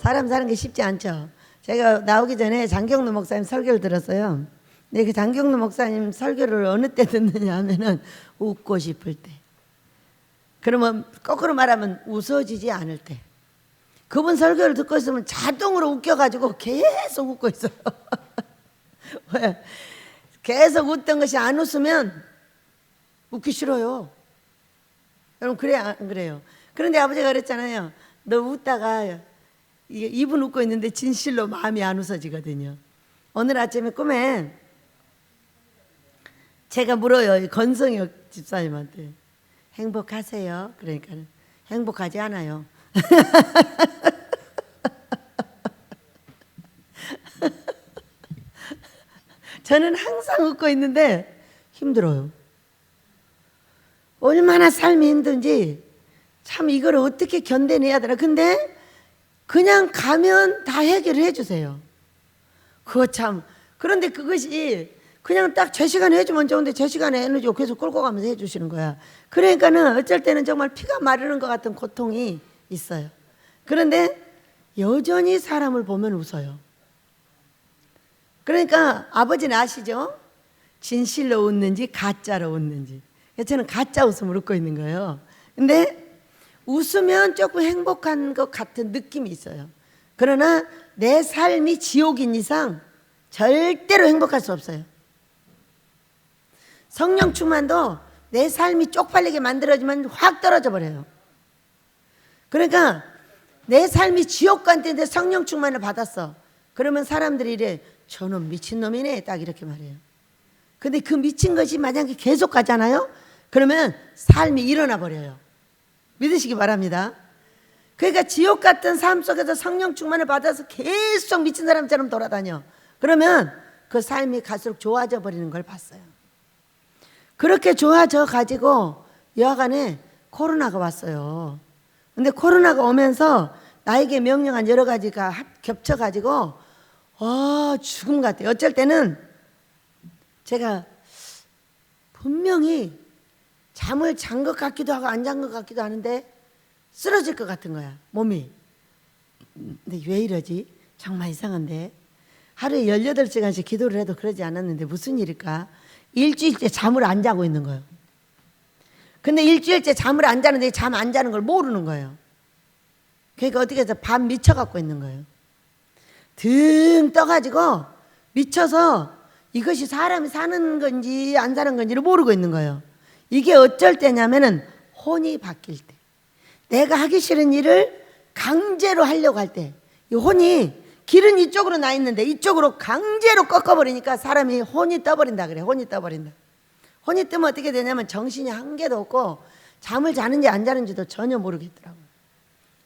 사람 사는 게 쉽지 않죠. 제가 나오기 전에 장경루 목사님 설교를 들었어요. 근데 그 장경루 목사님 설교를 어느 때 듣느냐 하면은 웃고 싶을 때. 그러면 거꾸로 말하면 웃어지지 않을 때. 그분 설교를 듣고 있으면 자동으로 웃겨가지고 계속 웃고 있어요. 왜? 계속 웃던 것이 안 웃으면 웃기 싫어요. 여러분 그래 안 그래요? 그런데 아버지가 그랬잖아요. 너 웃다가 입은 웃고 있는데 진실로 마음이 안 웃어지거든요. 오늘 아침에 꿈에 제가 물어요. 건성혁 집사님한테 행복하세요? 그러니까 행복하지 않아요. 저는 항상 웃고 있는데 힘들어요. 얼마나 삶이 힘든지 참 이걸 어떻게 견뎌내야 되나. 근데 그냥 가면 다 해결을 해주세요. 그거 참. 그런데 그것이 그냥 딱 제 시간에 해주면 좋은데 제 시간에 에너지가 계속 끌고 가면서 해주시는 거야. 그러니까는 어쩔 때는 정말 피가 마르는 것 같은 고통이 있어요. 그런데 여전히 사람을 보면 웃어요. 그러니까 아버지는 아시죠? 진실로 웃는지 가짜로 웃는지. 저는 가짜 웃음을 웃고 있는 거예요. 근데 웃으면 조금 행복한 것 같은 느낌이 있어요. 그러나 내 삶이 지옥인 이상 절대로 행복할 수 없어요. 성령 충만도 내 삶이 쪽팔리게 만들어지면 확 떨어져 버려요. 그러니까 내 삶이 지옥 같은데 성령 충만을 받았어. 그러면 사람들이 이래, 저놈 미친놈이네, 딱 이렇게 말해요. 근데 그 미친 것이 만약에 계속 가잖아요. 그러면 삶이 일어나 버려요. 믿으시기 바랍니다. 그러니까 지옥 같은 삶 속에서 성령 충만을 받아서 계속 미친 사람처럼 돌아다녀. 그러면 그 삶이 갈수록 좋아져 버리는 걸 봤어요. 그렇게 좋아져 가지고 여하간에 코로나가 왔어요. 근데 코로나가 오면서 나에게 명령한 여러 가지가 겹쳐 가지고 죽음 같아요. 어쩔 때는 제가 분명히 잠을 잔 것 같기도 하고 안 잔 것 같기도 하는데 쓰러질 것 같은 거야, 몸이. 근데 왜 이러지? 정말 이상한데. 하루에 18시간씩 기도를 해도 그러지 않았는데 무슨 일일까? 일주일째 잠을 안 자고 있는 거예요. 근데 일주일째 잠을 안 자는데 잠 안 자는 걸 모르는 거예요. 그러니까 어떻게 해서 밤 미쳐갖고 있는 거예요. 등 떠가지고 미쳐서 이것이 사람이 사는 건지 안 사는 건지를 모르고 있는 거예요. 이게 어쩔 때냐면은 혼이 바뀔 때, 내가 하기 싫은 일을 강제로 하려고 할 때, 이 혼이 길은 이쪽으로 나 있는데 이쪽으로 강제로 꺾어버리니까 사람이 혼이 떠버린다 그래. 혼이 떠버린다. 혼이 뜨면 어떻게 되냐면 정신이 한 개도 없고 잠을 자는지 안 자는지도 전혀 모르겠더라고요.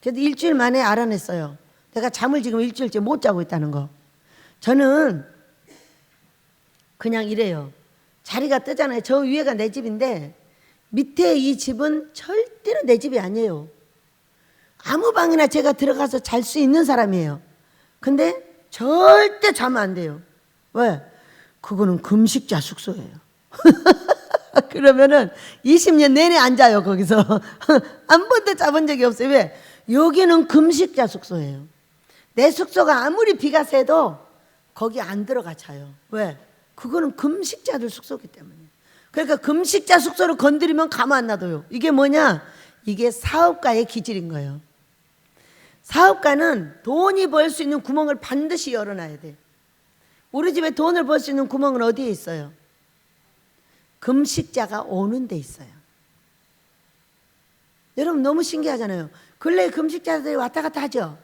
그래도 일주일 만에 알아냈어요. 내가 잠을 지금 일주일째 못 자고 있다는 거. 저는 그냥 이래요. 자리가 뜨잖아요. 저 위에가 내 집인데 밑에 이 집은 절대로 내 집이 아니에요. 아무 방이나 제가 들어가서 잘 수 있는 사람이에요. 근데 절대 자면 안 돼요. 왜? 그거는 금식자 숙소예요. 그러면은 20년 내내 안 자요, 거기서. 한 번도 자본 적이 없어요. 왜? 여기는 금식자 숙소예요. 내 숙소가 아무리 비가 새도 거기 안 들어가 자요. 왜? 그거는 금식자들 숙소이기 때문에. 그러니까 금식자 숙소를 건드리면 가만 안 놔둬요. 이게 뭐냐? 이게 사업가의 기질인 거예요. 사업가는 돈이 벌 수 있는 구멍을 반드시 열어놔야 돼. 우리 집에 돈을 벌 수 있는 구멍은 어디에 있어요? 금식자가 오는 데 있어요. 여러분 너무 신기하잖아요. 근래 금식자들이 왔다 갔다 하죠.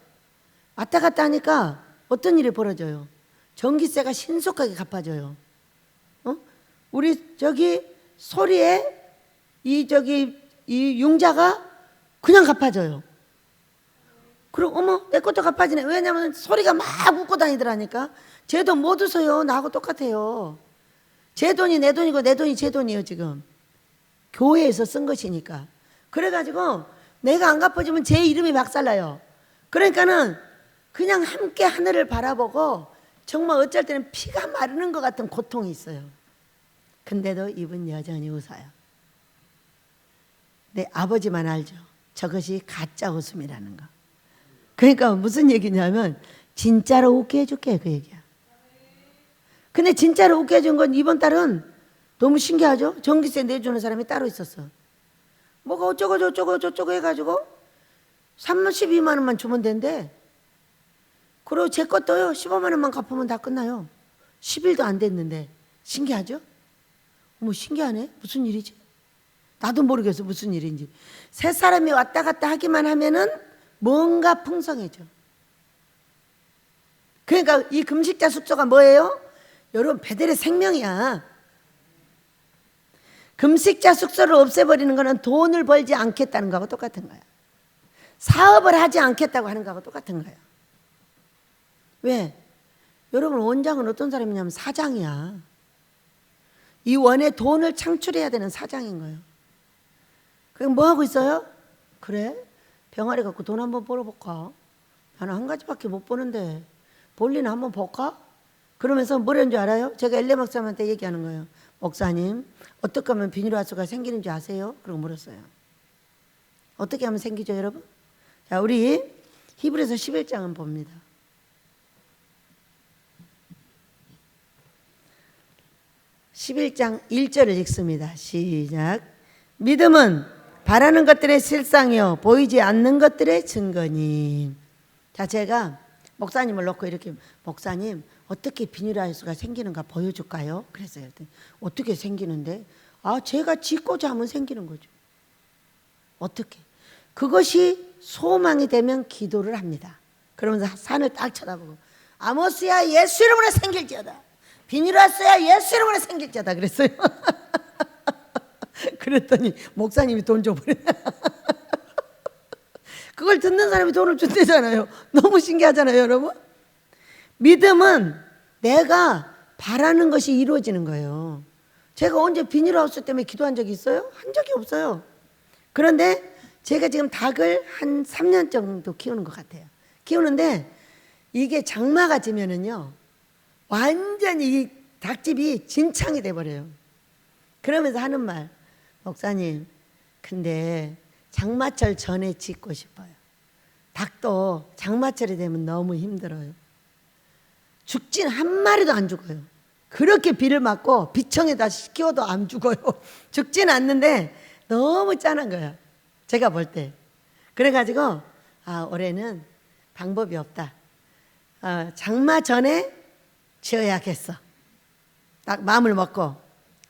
왔다 갔다 하니까 어떤 일이 벌어져요? 전기세가 신속하게 갚아져요. 우리 저기 소리에 이 융자가 그냥 갚아져요. 그리고 어머 내 것도 갚아지네. 왜냐하면 소리가 막 웃고 다니더라니까. 제 돈 못 웃어요. 나하고 똑같아요. 제 돈이 내 돈이고 내 돈이 제 돈이에요 지금. 교회에서 쓴 것이니까. 그래가지고 내가 안 갚아주면 제 이름이 박살나요. 그러니까는 그냥 함께 하늘을 바라보고 정말 어쩔 때는 피가 마르는 것 같은 고통이 있어요. 근데도 입은 여전히 웃어요. 내 아버지만 알죠. 저것이 가짜 웃음이라는 거. 그러니까 무슨 얘기냐면 진짜로 웃게 해줄게 그 얘기야. 근데 진짜로 웃게 해준 건 이번 달은 너무 신기하죠? 전기세 내주는 사람이 따로 있었어. 뭐가 어쩌고 저쩌고 저쩌고 해가지고 32만 원만 주면 된대. 그리고 제 것도요 15만 원만 갚으면 다 끝나요. 10일도 안 됐는데. 신기하죠? 어머 신기하네. 무슨 일이지? 나도 모르겠어 무슨 일인지. 세 사람이 왔다 갔다 하기만 하면은 뭔가 풍성해져. 그러니까 이 금식자 숙소가 뭐예요? 여러분 베델의 생명이야. 금식자 숙소를 없애버리는 거는 돈을 벌지 않겠다는 거하고 똑같은 거야. 사업을 하지 않겠다고 하는 거하고 똑같은 거야. 왜? 여러분 원장은 어떤 사람이냐면 사장이야. 이 원에 돈을 창출해야 되는 사장인 거예요. 그럼 뭐 하고 있어요? 그래? 병아리 갖고 돈 한번 벌어볼까? 나는 한 가지밖에 못 버는데 볼리는 한번 볼까? 그러면서 뭐라는 줄 알아요? 제가 엘레 목사님한테 얘기하는 거예요. 목사님 어떻게 하면 비닐하우스가 생기는 줄 아세요? 그러고 물었어요. 어떻게 하면 생기죠 여러분? 자 우리 히브리서 11장은 봅니다. 11장 1절을 읽습니다. 시작. 믿음은 바라는 것들의 실상이요 보이지 않는 것들의 증거니. 자 제가 목사님을 놓고 이렇게 목사님 어떻게 비닐하우스가 생기는가 보여줄까요? 그랬어요. 어떻게 생기는데? 아 제가 짓고자 하면 생기는 거죠. 어떻게? 그것이 소망이 되면 기도를 합니다. 그러면서 산을 딱 쳐다보고 아모스야 예수 이름으로 생길지어다. 비닐하우스야 예수 이름으로 생길지어다 그랬어요. 그랬더니 목사님이 돈 줘버렸네. 그걸 듣는 사람이 돈을 준대잖아요. 너무 신기하잖아요 여러분. 믿음은 내가 바라는 것이 이루어지는 거예요. 제가 언제 비닐하우스 때문에 기도한 적이 있어요? 한 적이 없어요. 그런데 제가 지금 닭을 한 3년 정도 키우는 것 같아요. 키우는데 이게 장마가 지면은요 완전히 이 닭집이 진창이 돼버려요. 그러면서 하는 말, 목사님 근데 장마철 전에 짓고 싶어요. 닭도 장마철이 되면 너무 힘들어요. 죽진 한 마리도 안 죽어요. 그렇게 비를 맞고 비청에다 키워도 안 죽어요. 죽진 않는데 너무 짠한 거야. 제가 볼 때. 그래가지고 올해는 방법이 없다. 장마 전에 지어야겠어. 딱 마음을 먹고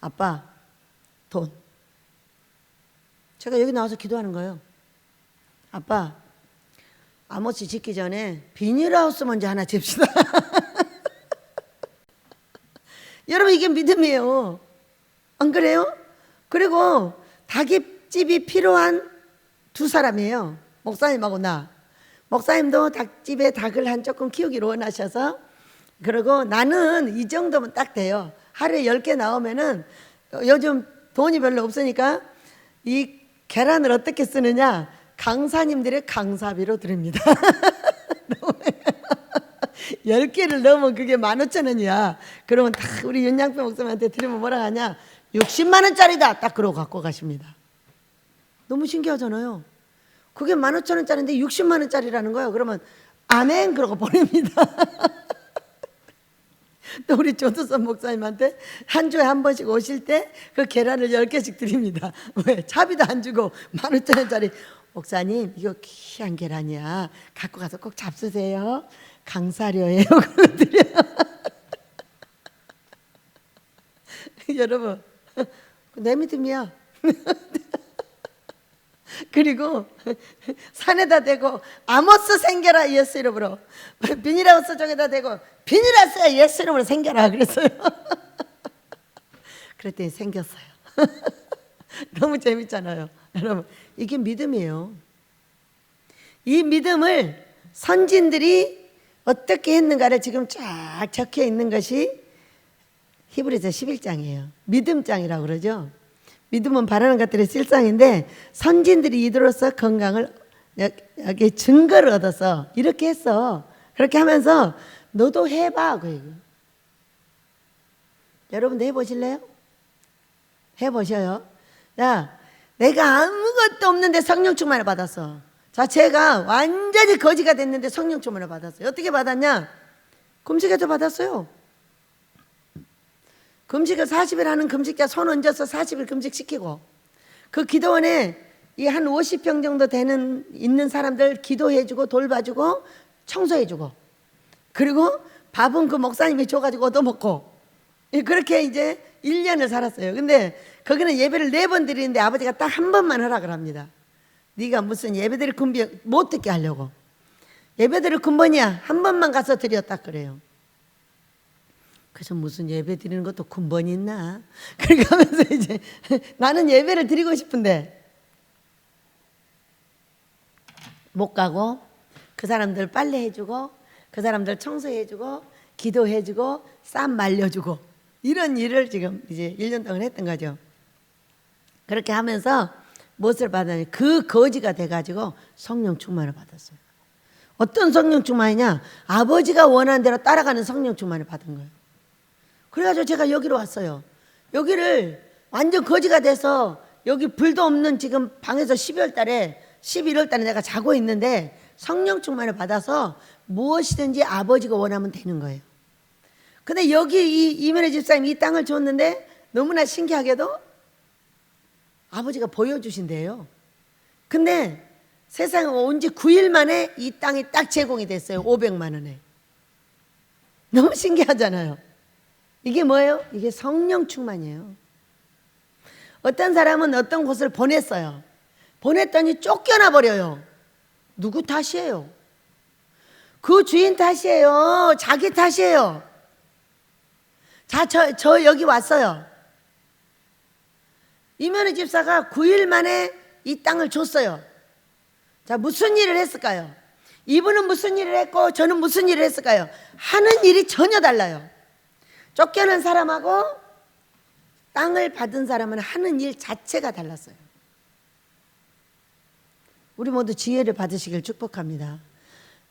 아빠 돈. 제가 여기 나와서 기도하는 거예요. 아빠 아모스 짓기 전에 비닐하우스 먼저 하나 집시다. 여러분 이게 믿음이에요. 안 그래요? 그리고 닭집이 필요한 두 사람이에요. 목사님하고 나. 목사님도 닭집에 닭을 한 조금 키우기를 원하셔서 그리고 나는 이 정도면 딱 돼요. 하루에 10개 나오면은 요즘 돈이 별로 없으니까 이 계란을 어떻게 쓰느냐 강사님들의 강사비로 드립니다. 10개를 넣으면 그게 15,000원이야. 그러면 다 우리 윤양표 목사님한테 드리면 뭐라 하냐 60만 원짜리다 딱 그러고 갖고 가십니다. 너무 신기하잖아요. 그게 15,000원짜리인데 60만 원짜리라는 거예요. 그러면 아멘 그러고 보냅니다. 또 우리 조두선 목사님한테 한 주에 한 번씩 오실 때 그 계란을 10개씩 드립니다. 왜? 차비도 안 주고 15,000원짜리. 목사님 이거 귀한 계란이야. 갖고 가서 꼭 잡수세요. 강사료예요. 여러분 내 믿음이야. 그리고 산에다 대고 아모스 생겨라 예수 이름으로. 비닐하우스 쪽에다 대고 비닐하우스야 예수 이름으로 생겨라 그랬어요. 그랬더니 생겼어요. 너무 재밌잖아요. 여러분 이게 믿음이에요. 이 믿음을 선진들이 어떻게 했는가를 지금 쫙 적혀 있는 것이 히브리서 11장이에요. 믿음장이라고 그러죠. 믿음은 바라는 것들의 실상인데 선진들이 이들로서 건강을 여기 증거를 얻어서 이렇게 했어. 그렇게 하면서 너도 해봐 그 얘기. 여러분도 해보실래요? 해보셔요. 야, 내가 아무것도 없는데 성령 충만을 받았어. 자, 제가 완전히 거지가 됐는데 성령 충만을 받았어요. 어떻게 받았냐? 금식에서 받았어요. 금식을 40일 하는 금식자 손 얹어서 40일 금식시키고, 그 기도원에 이 한 50평 정도 있는 사람들 기도해주고 돌봐주고 청소해주고, 그리고 밥은 그 목사님이 줘가지고 얻어먹고, 그렇게 이제 1년을 살았어요. 근데 거기는 예배를 4번 드리는데 아버지가 딱 한 번만 허락을 합니다. 네가 무슨 예배드릴 근본 못 듣게 하려고. 예배드릴 근본이야. 한 번만 가서 드려, 딱 그래요. 그래서 무슨 예배 드리는 것도 근본이 있나? 그렇게 하면서 이제 나는 예배를 드리고 싶은데 못 가고, 그 사람들 빨래 해주고, 그 사람들 청소해주고, 기도해주고, 쌈 말려주고, 이런 일을 지금 이제 1년 동안 했던 거죠. 그렇게 하면서 무엇을 받았냐? 그 거지가 돼가지고 성령 충만을 받았어요. 어떤 성령 충만이냐? 아버지가 원하는 대로 따라가는 성령 충만을 받은 거예요. 그래가지고 제가 여기로 왔어요. 여기를 완전 거지가 돼서 여기 불도 없는 지금 방에서 12월 달에 11월 달에 내가 자고 있는데 성령 충만을 받아서 무엇이든지 아버지가 원하면 되는 거예요. 근데 여기 이면의 집사님이 이 땅을 줬는데 너무나 신기하게도 아버지가 보여주신대요. 근데 세상에 온 지 9일 만에 이 땅이 딱 제공이 됐어요. 500만 원에. 너무 신기하잖아요. 이게 뭐예요? 이게 성령 충만이에요. 어떤 사람은 어떤 곳을 보냈어요. 보냈더니 쫓겨나 버려요. 누구 탓이에요? 그 주인 탓이에요. 자기 탓이에요. 자, 저 여기 왔어요. 이면의 집사가 9일 만에 이 땅을 줬어요. 자, 무슨 일을 했을까요? 이분은 무슨 일을 했고 저는 무슨 일을 했을까요? 하는 일이 전혀 달라요. 쫓겨난 사람하고 땅을 받은 사람은 하는 일 자체가 달랐어요. 우리 모두 지혜를 받으시길 축복합니다.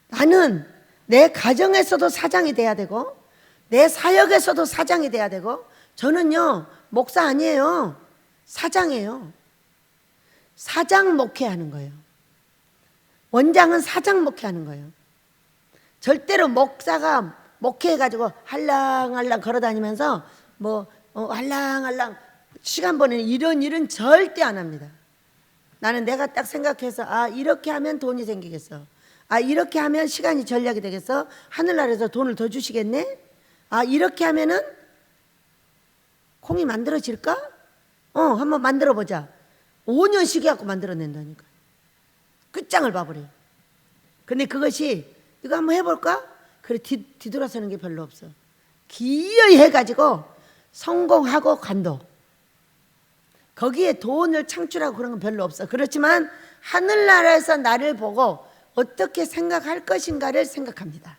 나는 내 가정에서도 사장이 돼야 되고 내 사역에서도 사장이 돼야 되고, 저는요 목사 아니에요. 사장이에요. 사장 목회하는 거예요. 원장은 사장 목회하는 거예요. 절대로 목사가 목회해가지고 할랑할랑 걸어다니면서 할랑할랑 시간 보내는 이런 일은 절대 안 합니다. 나는 내가 딱 생각해서 이렇게 하면 돈이 생기겠어. 이렇게 하면 시간이 전략이 되겠어. 하늘나라에서 돈을 더 주시겠네. 이렇게 하면은 콩이 만들어질까? 한번 만들어보자. 5년씩 해갖고 만들어낸다니까. 끝장을 봐버려요. 근데 그것이 이거 한번 해볼까? 그래 뒤돌아서는 게 별로 없어. 기어이 해가지고 성공하고 간도. 거기에 돈을 창출하고 그런 건 별로 없어. 그렇지만 하늘나라에서 나를 보고 어떻게 생각할 것인가를 생각합니다.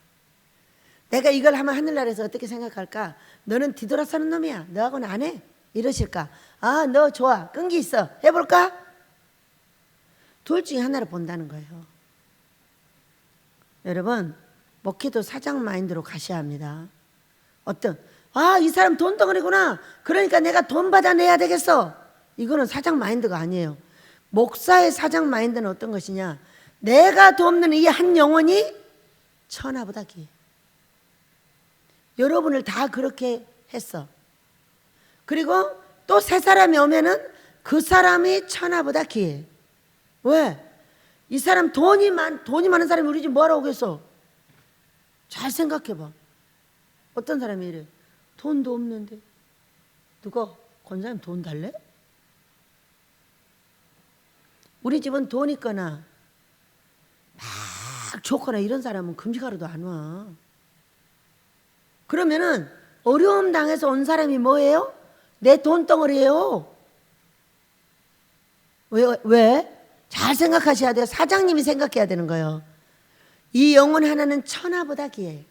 내가 이걸 하면 하늘나라에서 어떻게 생각할까? 너는 뒤돌아서는 놈이야. 너하고는 안 해. 이러실까? 너 좋아. 끈기 있어. 해볼까? 둘 중에 하나를 본다는 거예요. 여러분, 목회도 사장 마인드로 가셔야 합니다. 이 사람 돈덩어리구나. 그러니까 내가 돈 받아내야 되겠어. 이거는 사장 마인드가 아니에요. 목사의 사장 마인드는 어떤 것이냐? 내가 돕는 이 한 영혼이 천하보다 귀해. 여러분을 다 그렇게 했어. 그리고 또 새 사람이 오면은 그 사람이 천하보다 귀해. 왜? 이 사람 돈이 많은 사람이 우리 집 뭐하러 오겠어? 잘 생각해봐. 어떤 사람이 이래? 돈도 없는데 누가 권사님 돈 달래? 우리 집은 돈 있거나 막 좋거나 이런 사람은 금식하러도 안 와. 그러면은 어려움 당해서 온 사람이 뭐예요? 내 돈덩어리예요. 왜? 잘 생각하셔야 돼요. 사장님이 생각해야 되는 거예요. 이 영혼 하나는 천하보다 귀해.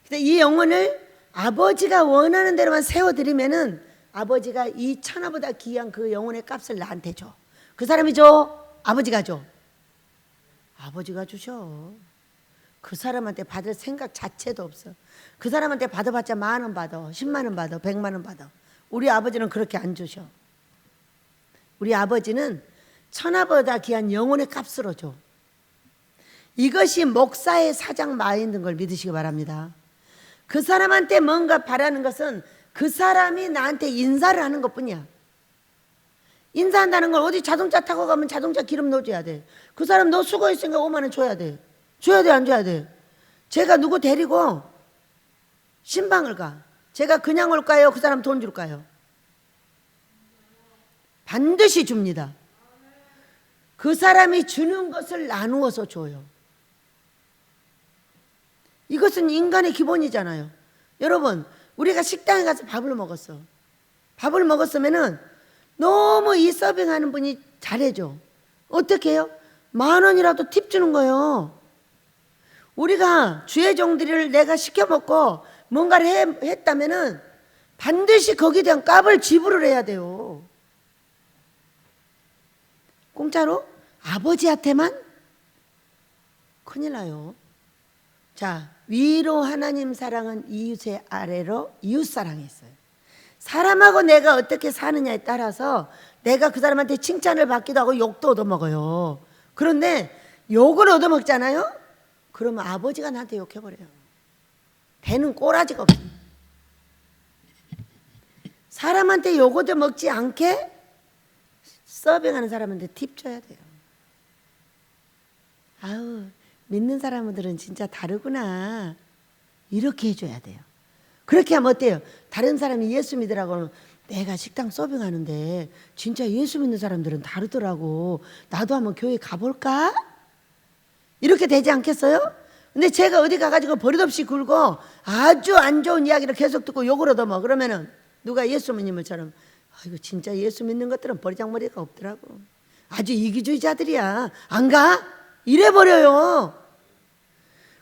근데 이 영혼을 아버지가 원하는 대로만 세워드리면은 아버지가 이 천하보다 귀한 그 영혼의 값을 나한테 줘. 그 사람이 줘? 아버지가 줘? 아버지가 주셔. 그 사람한테 받을 생각 자체도 없어. 그 사람한테 받아봤자 10,000원 받아, 100,000원 받아, 100,000원 받아. 우리 아버지는 그렇게 안 주셔. 우리 아버지는 천하보다 귀한 영혼의 값으로 줘. 이것이 목사의 사장 마인드인 걸 믿으시기 바랍니다. 그 사람한테 뭔가 바라는 것은 그 사람이 나한테 인사를 하는 것뿐이야. 인사한다는 걸 어디 자동차 타고 가면 자동차 기름 넣어줘야 돼. 그 사람 너 수고했으니까 5만 원 줘야 돼. 줘야 돼, 안 줘야 돼? 제가 누구 데리고 신방을 가. 제가 그냥 올까요? 그 사람 돈 줄까요? 반드시 줍니다. 그 사람이 주는 것을 나누어서 줘요. 이것은 인간의 기본이잖아요. 여러분, 우리가 식당에 가서 밥을 먹었어. 밥을 먹었으면은 너무 이 서빙하는 분이 잘해줘. 어떻게 해요? 10,000원이라도 팁 주는 거예요. 우리가 주의 종들을 내가 시켜 먹고 뭔가를 했다면은 반드시 거기에 대한 값을 지불을 해야 돼요. 공짜로? 아버지한테만? 큰일 나요. 자, 위로 하나님 사랑은 이웃의 아래로 이웃 사랑이 있어요. 사람하고 내가 어떻게 사느냐에 따라서 내가 그 사람한테 칭찬을 받기도 하고 욕도 얻어먹어요. 그런데 욕을 얻어먹잖아요? 그러면 아버지가 나한테 욕해버려요. 배는 꼬라지가 없어요. 사람한테 욕 얻어먹지 않게 서빙하는 사람한테 팁 줘야 돼요. 아우, 믿는 사람들은 진짜 다르구나. 이렇게 해줘야 돼요. 그렇게 하면 어때요? 다른 사람이 예수 믿으라고 하면 내가 식당 서빙하는데 진짜 예수 믿는 사람들은 다르더라고. 나도 한번 교회 가볼까? 이렇게 되지 않겠어요? 근데 제가 어디 가가지고 버릇없이 굴고 아주 안 좋은 이야기를 계속 듣고 욕을 얻어먹어. 그러면은 누가 예수님을처럼 아이고 진짜 예수 믿는 것들은 버리장머리가 없더라고. 아주 이기주의자들이야. 안 가? 이래버려요.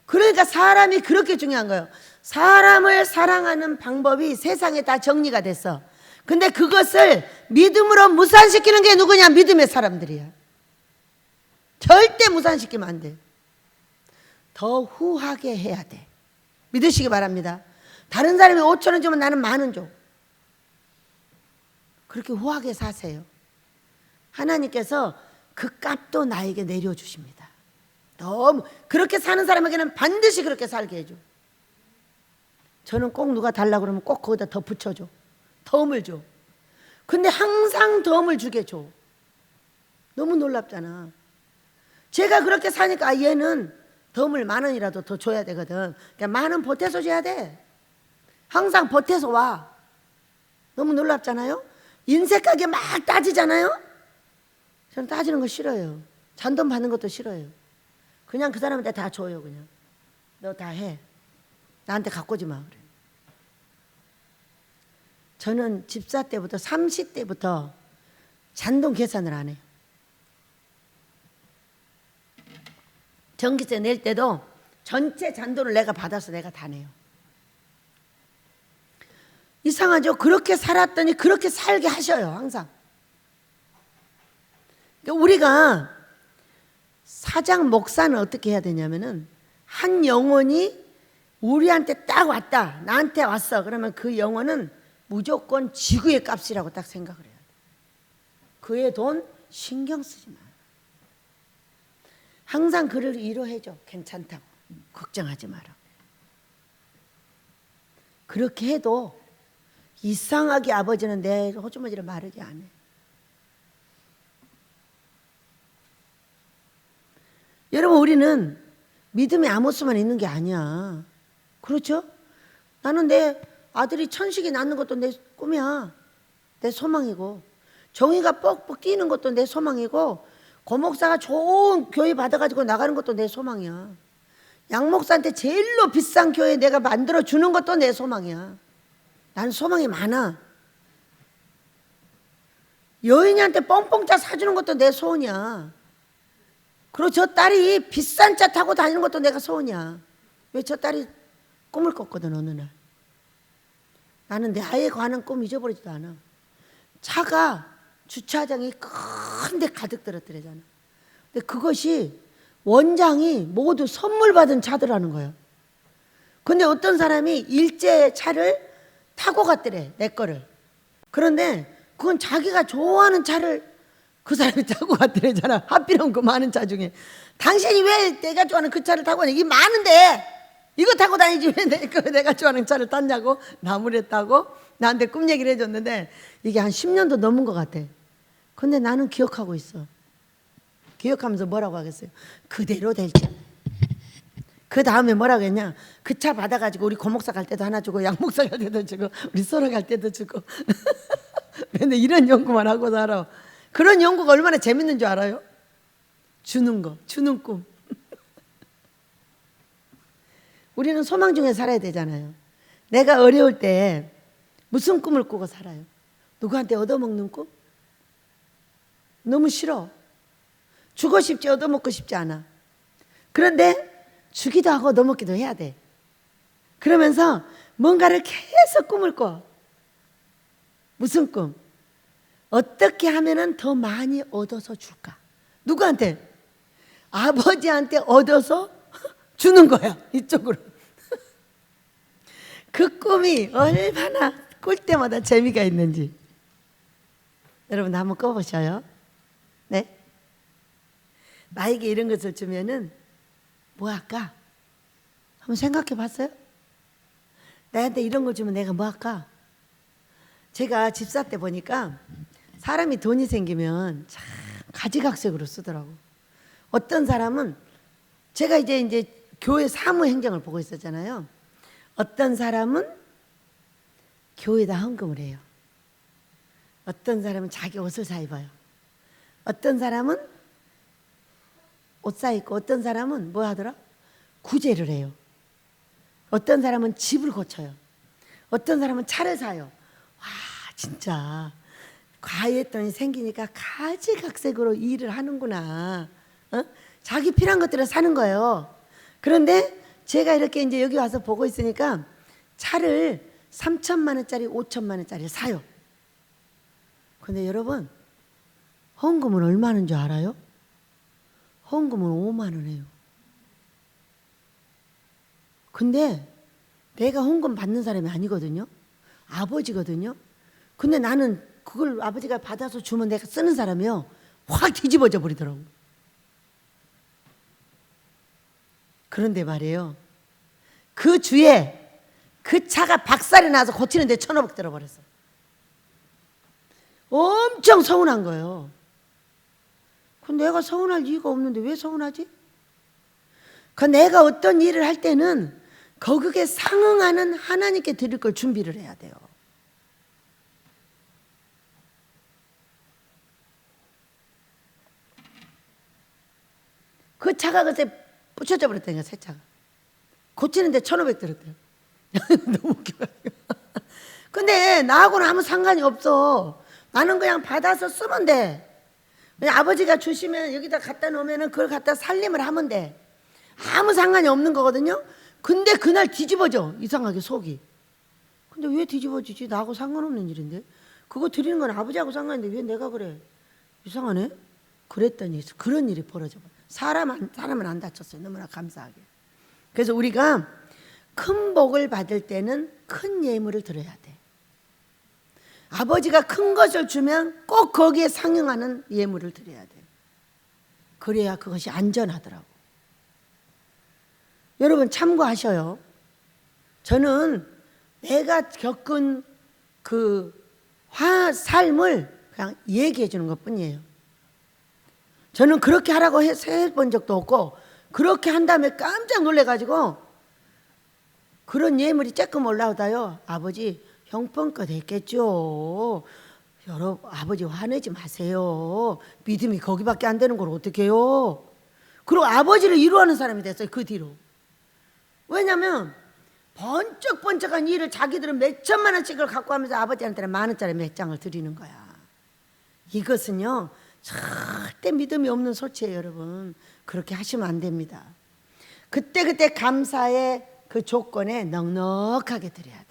그러니까 사람이 그렇게 중요한 거예요. 사람을 사랑하는 방법이 세상에 다 정리가 됐어. 근데 그것을 믿음으로 무산시키는 게 누구냐? 믿음의 사람들이야. 절대 무산시키면 안 돼. 더 후하게 해야 돼. 믿으시기 바랍니다. 다른 사람이 5,000원 주면 나는 10,000원 줘. 그렇게 후하게 사세요. 하나님께서 그 값도 나에게 내려주십니다. 너무 그렇게 사는 사람에게는 반드시 그렇게 살게 해줘. 저는 꼭 누가 달라고 그러면 꼭 거기다 더 붙여줘. 덤을 줘. 근데 항상 덤을 주게 줘. 너무 놀랍잖아. 제가 그렇게 사니까 얘는 덤을 10,000원이라도 더 줘야 되거든. 그러니까 10,000원 보태서 줘야 돼. 항상 보태서 와. 너무 놀랍잖아요. 인색하게 막 따지잖아요. 저는 따지는 거 싫어요. 잔돈 받는 것도 싫어요. 그냥 그 사람한테 다 줘요. 그냥 너 다 해. 나한테 갖고 오지 마. 그래. 저는 집사 때부터 30대부터 잔돈 계산을 안 해요. 전기세 낼 때도 전체 잔돈을 내가 받아서 내가 다 내요. 이상하죠? 그렇게 살았더니 그렇게 살게 하셔요. 항상. 그러니까 우리가 사장 목사는 어떻게 해야 되냐면은 한 영혼이 우리한테 딱 왔다. 나한테 왔어. 그러면 그 영혼은 무조건 지구의 값이라고 딱 생각을 해야 돼. 그의 돈 신경 쓰지 마. 항상 그를 위로해줘. 괜찮다고. 걱정하지 마라. 그렇게 해도 이상하게 아버지는 내 호주머니를 마르게 안 해. 여러분, 우리는 믿음이 아무수만 있는 게 아니야. 그렇죠? 나는 내 아들이 천식이 낳는 것도 내 꿈이야. 내 소망이고, 정의가 뻑뻑 뛰는 것도 내 소망이고, 고목사가 좋은 교회 받아가지고 나가는 것도 내 소망이야. 양목사한테 제일로 비싼 교회 내가 만들어 주는 것도 내 소망이야. 나는 소망이 많아. 여인한테 뻥뻥차 사주는 것도 내 소원이야. 그리고 저 딸이 비싼 차 타고 다니는 것도 내가 소원이야. 왜 저 딸이 꿈을 꿨거든 어느 날. 나는 내 아이에 관한 꿈 잊어버리지도 않아. 차가 주차장이 큰데 가득 들었더래잖아. 근데 그것이 원장이 모두 선물 받은 차들하는 거야. 근데 어떤 사람이 일제 차를 타고 갔더래, 내 거를. 그런데 그건 자기가 좋아하는 차를 그 사람이 타고 갔더래잖아. 하필이면 그 많은 차 중에. 당신이 왜 내가 좋아하는 그 차를 타고 가냐? 이게 많은데 이거 타고 다니지 왜 내가 좋아하는 차를 탔냐고 나무랬다고 나한테 꿈 얘기를 해줬는데 이게 한 10년도 넘은 것 같아. 근데 나는 기억하고 있어. 기억하면서 뭐라고 하겠어요? 그대로 될지. 그 다음에 뭐라고 했냐? 그 차 받아가지고 우리 고목사 갈 때도 하나 주고 양목사 갈 때도 주고 우리 소라 갈 때도 주고 근데 이런 연구만 하고 살아. 그런 연구가 얼마나 재밌는 줄 알아요? 주는 거, 주는 꿈. 우리는 소망 중에 살아야 되잖아요. 내가 어려울 때 무슨 꿈을 꾸고 살아요? 누구한테 얻어먹는 꿈? 너무 싫어. 주고 싶지 얻어먹고 싶지 않아. 그런데 주기도 하고 얻어먹기도 해야 돼. 그러면서 뭔가를 계속 꿈을 꿔. 무슨 꿈? 어떻게 하면은 더 많이 얻어서 줄까? 누구한테? 아버지한테 얻어서 주는 거야. 이쪽으로. 그 꿈이 얼마나 꿀 때마다 재미가 있는지. 여러분 한번 꿔보셔요. 네? 나에게 이런 것을 주면은 뭐 할까? 한번 생각해 봤어요? 나한테 이런 걸 주면 내가 뭐 할까? 제가 집사 때 보니까 사람이 돈이 생기면 참 가지각색으로 쓰더라고. 어떤 사람은 제가 이제 교회 사무 행정을 보고 있었잖아요. 어떤 사람은 교회에다 헌금을 해요. 어떤 사람은 자기 옷을 사 입어요. 어떤 사람은 옷 사 입고 어떤 사람은 뭐 하더라? 구제를 해요. 어떤 사람은 집을 고쳐요. 어떤 사람은 차를 사요. 와 진짜 과외 돈이 생기니까 가지각색으로 일을 하는구나. 자기 필요한 것들을 사는 거예요. 그런데 제가 이렇게 이제 여기 와서 보고 있으니까 차를 3천만 원짜리 5천만 원짜리 사요. 근데 여러분 헌금은 얼마인 줄 알아요? 헌금은 5만 원 해요. 근데 내가 헌금 받는 사람이 아니거든요. 아버지거든요. 근데 나는 그걸 아버지가 받아서 주면 내가 쓰는 사람이요. 확 뒤집어져 버리더라고. 그런데 말이에요. 그 주에 그 차가 박살이 나서 고치는데 1,500 들어버렸어. 엄청 서운한 거예요. 근데 내가 서운할 이유가 없는데 왜 서운하지? 그 내가 어떤 일을 할 때는 거기에 상응하는 하나님께 드릴 걸 준비를 해야 돼요. 그 차가 그때 부셔져 버렸다니까 새 차가. 고치는데 1,500 들었대요. 너무 웃겨가지고. 근데 나하고는 아무 상관이 없어. 나는 그냥 받아서 쓰면 돼. 그냥 아버지가 주시면 여기다 갖다 놓으면 그걸 갖다 살림을 하면 돼. 아무 상관이 없는 거거든요. 근데 그날 뒤집어져. 이상하게 속이. 근데 왜 뒤집어지지? 나하고 상관없는 일인데. 그거 드리는 건 아버지하고 상관인데 왜 내가 그래? 이상하네. 그랬더니 그런 일이 벌어져. 사람은 안 다쳤어요. 너무나 감사하게. 그래서 우리가 큰 복을 받을 때는 큰 예물을 드려야 돼. 아버지가 큰 것을 주면 꼭 거기에 상응하는 예물을 드려야 돼. 그래야 그것이 안전하더라고. 여러분 참고하셔요. 저는 내가 겪은 그 삶을 그냥 얘기해 주는 것뿐이에요. 저는 그렇게 하라고 해본 적도 없고 그렇게 한 다음에 깜짝 놀래가지고 그런 예물이 조금 올라오다요. 아버지 형편껏 했겠죠. 여러분 아버지 화내지 마세요. 믿음이 거기밖에 안 되는 걸 어떻게 해요. 그리고 아버지를 위로하는 사람이 됐어요. 그 뒤로. 왜냐면 번쩍번쩍한 일을 자기들은 몇 천만 원씩을 갖고 하면서 아버지한테는 만 원짜리 몇 장을 드리는 거야. 이것은요 절대 믿음이 없는 소치예요. 여러분 그렇게 하시면 안 됩니다. 그때 감사의 그 조건에 넉넉하게 드려야 돼요.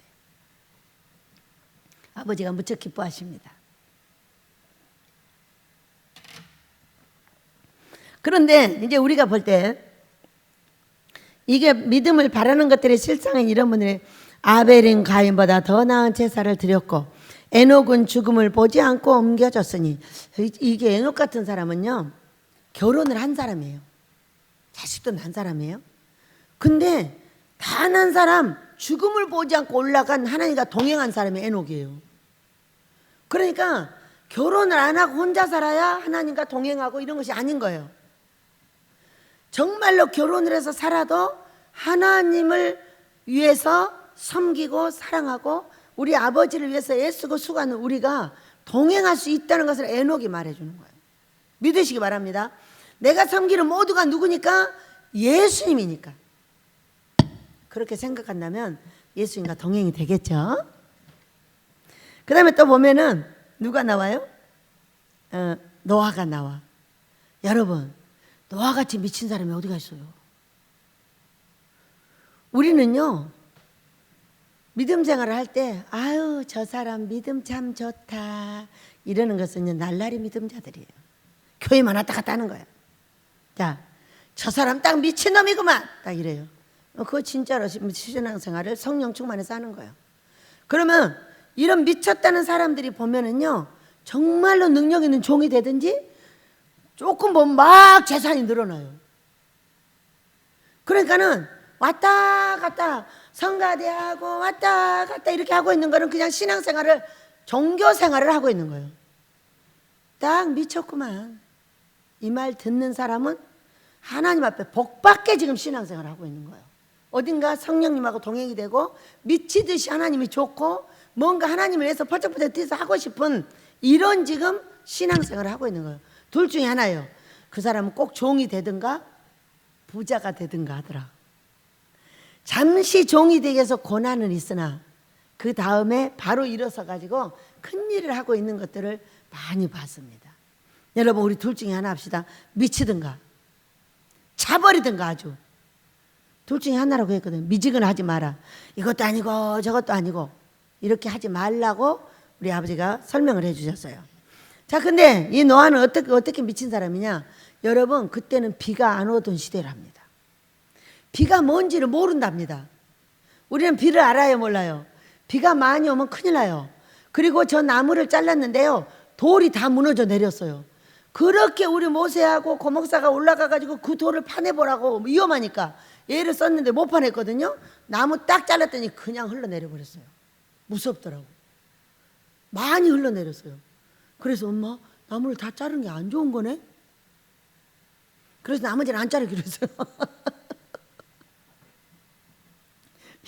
아버지가 무척 기뻐하십니다. 그런데 이제 우리가 볼 때 이게 믿음을 바라는 것들의 실상은 이런 분들이 아벨은 가인보다 더 나은 제사를 드렸고 에녹은 죽음을 보지 않고 옮겨졌으니. 이게 에녹 같은 사람은요, 결혼을 한 사람이에요. 자식도 난 사람이에요. 근데 단 한 사람, 죽음을 보지 않고 올라간 하나님과 동행한 사람이 에녹이에요. 그러니까 결혼을 안 하고 혼자 살아야 하나님과 동행하고 이런 것이 아닌 거예요. 정말로 결혼을 해서 살아도 하나님을 위해서 섬기고 사랑하고 우리 아버지를 위해서 애쓰고 수고하는 우리가 동행할 수 있다는 것을 에녹이 말해주는 거예요. 믿으시기 바랍니다. 내가 섬기는 모두가 누구니까? 예수님이니까. 그렇게 생각한다면 예수님과 동행이 되겠죠. 그 다음에 또 보면은 누가 나와요? 노아가 나와. 여러분, 노아같이 미친 사람이 어디가 있어요? 우리는요, 믿음 생활을 할 때 아유 저 사람 믿음 참 좋다 이러는 것은 날라리 믿음자들이에요. 교회만 왔다 갔다 하는 거예요. 자, 저 사람 딱 미친놈이구만 딱 이래요. 그거 진짜로 신앙생활을 성령 충만해서 하는 거예요. 그러면 이런 미쳤다는 사람들이 보면은요, 정말로 능력 있는 종이 되든지 조금 보면 막 재산이 늘어나요. 그러니까는 왔다 갔다 성가대하고 왔다 갔다 이렇게 하고 있는 거는 그냥 신앙생활을, 종교생활을 하고 있는 거예요. 딱 미쳤구만. 이 말 듣는 사람은 하나님 앞에 복받게 지금 신앙생활을 하고 있는 거예요. 어딘가 성령님하고 동행이 되고 미치듯이 하나님이 좋고 뭔가 하나님을 위해서 퍼쩍퍼쩍 뛰어서 하고 싶은 이런 지금 신앙생활을 하고 있는 거예요. 둘 중에 하나예요. 그 사람은 꼭 종이 되든가 부자가 되든가 하더라. 잠시 종이 되기 위해서 고난은 있으나 그 다음에 바로 일어서 가지고 큰 일을 하고 있는 것들을 많이 봤습니다. 여러분, 우리 둘 중에 하나 합시다. 미치든가 차버리든가 아주. 둘 중에 하나라고 했거든요. 미지근하지 마라. 이것도 아니고 저것도 아니고 이렇게 하지 말라고 우리 아버지가 설명을 해주셨어요. 자, 근데 이 노아는 어떻게 미친 사람이냐? 여러분, 그때는 비가 안 오던 시대랍니다. 비가 뭔지를 모른답니다. 우리는 비를 알아요, 몰라요? 비가 많이 오면 큰일 나요. 그리고 저 나무를 잘랐는데요, 돌이 다 무너져 내렸어요. 그렇게 우리 모세하고 고목사가 올라가가지고 그 돌을 파내보라고, 위험하니까 얘를 썼는데 못 파냈거든요. 나무 딱 잘랐더니 그냥 흘러내려 버렸어요. 무섭더라고. 많이 흘러내렸어요. 그래서 엄마, 나무를 다 자른 게 안 좋은 거네? 그래서 나머지는 안 자르기로 했어요.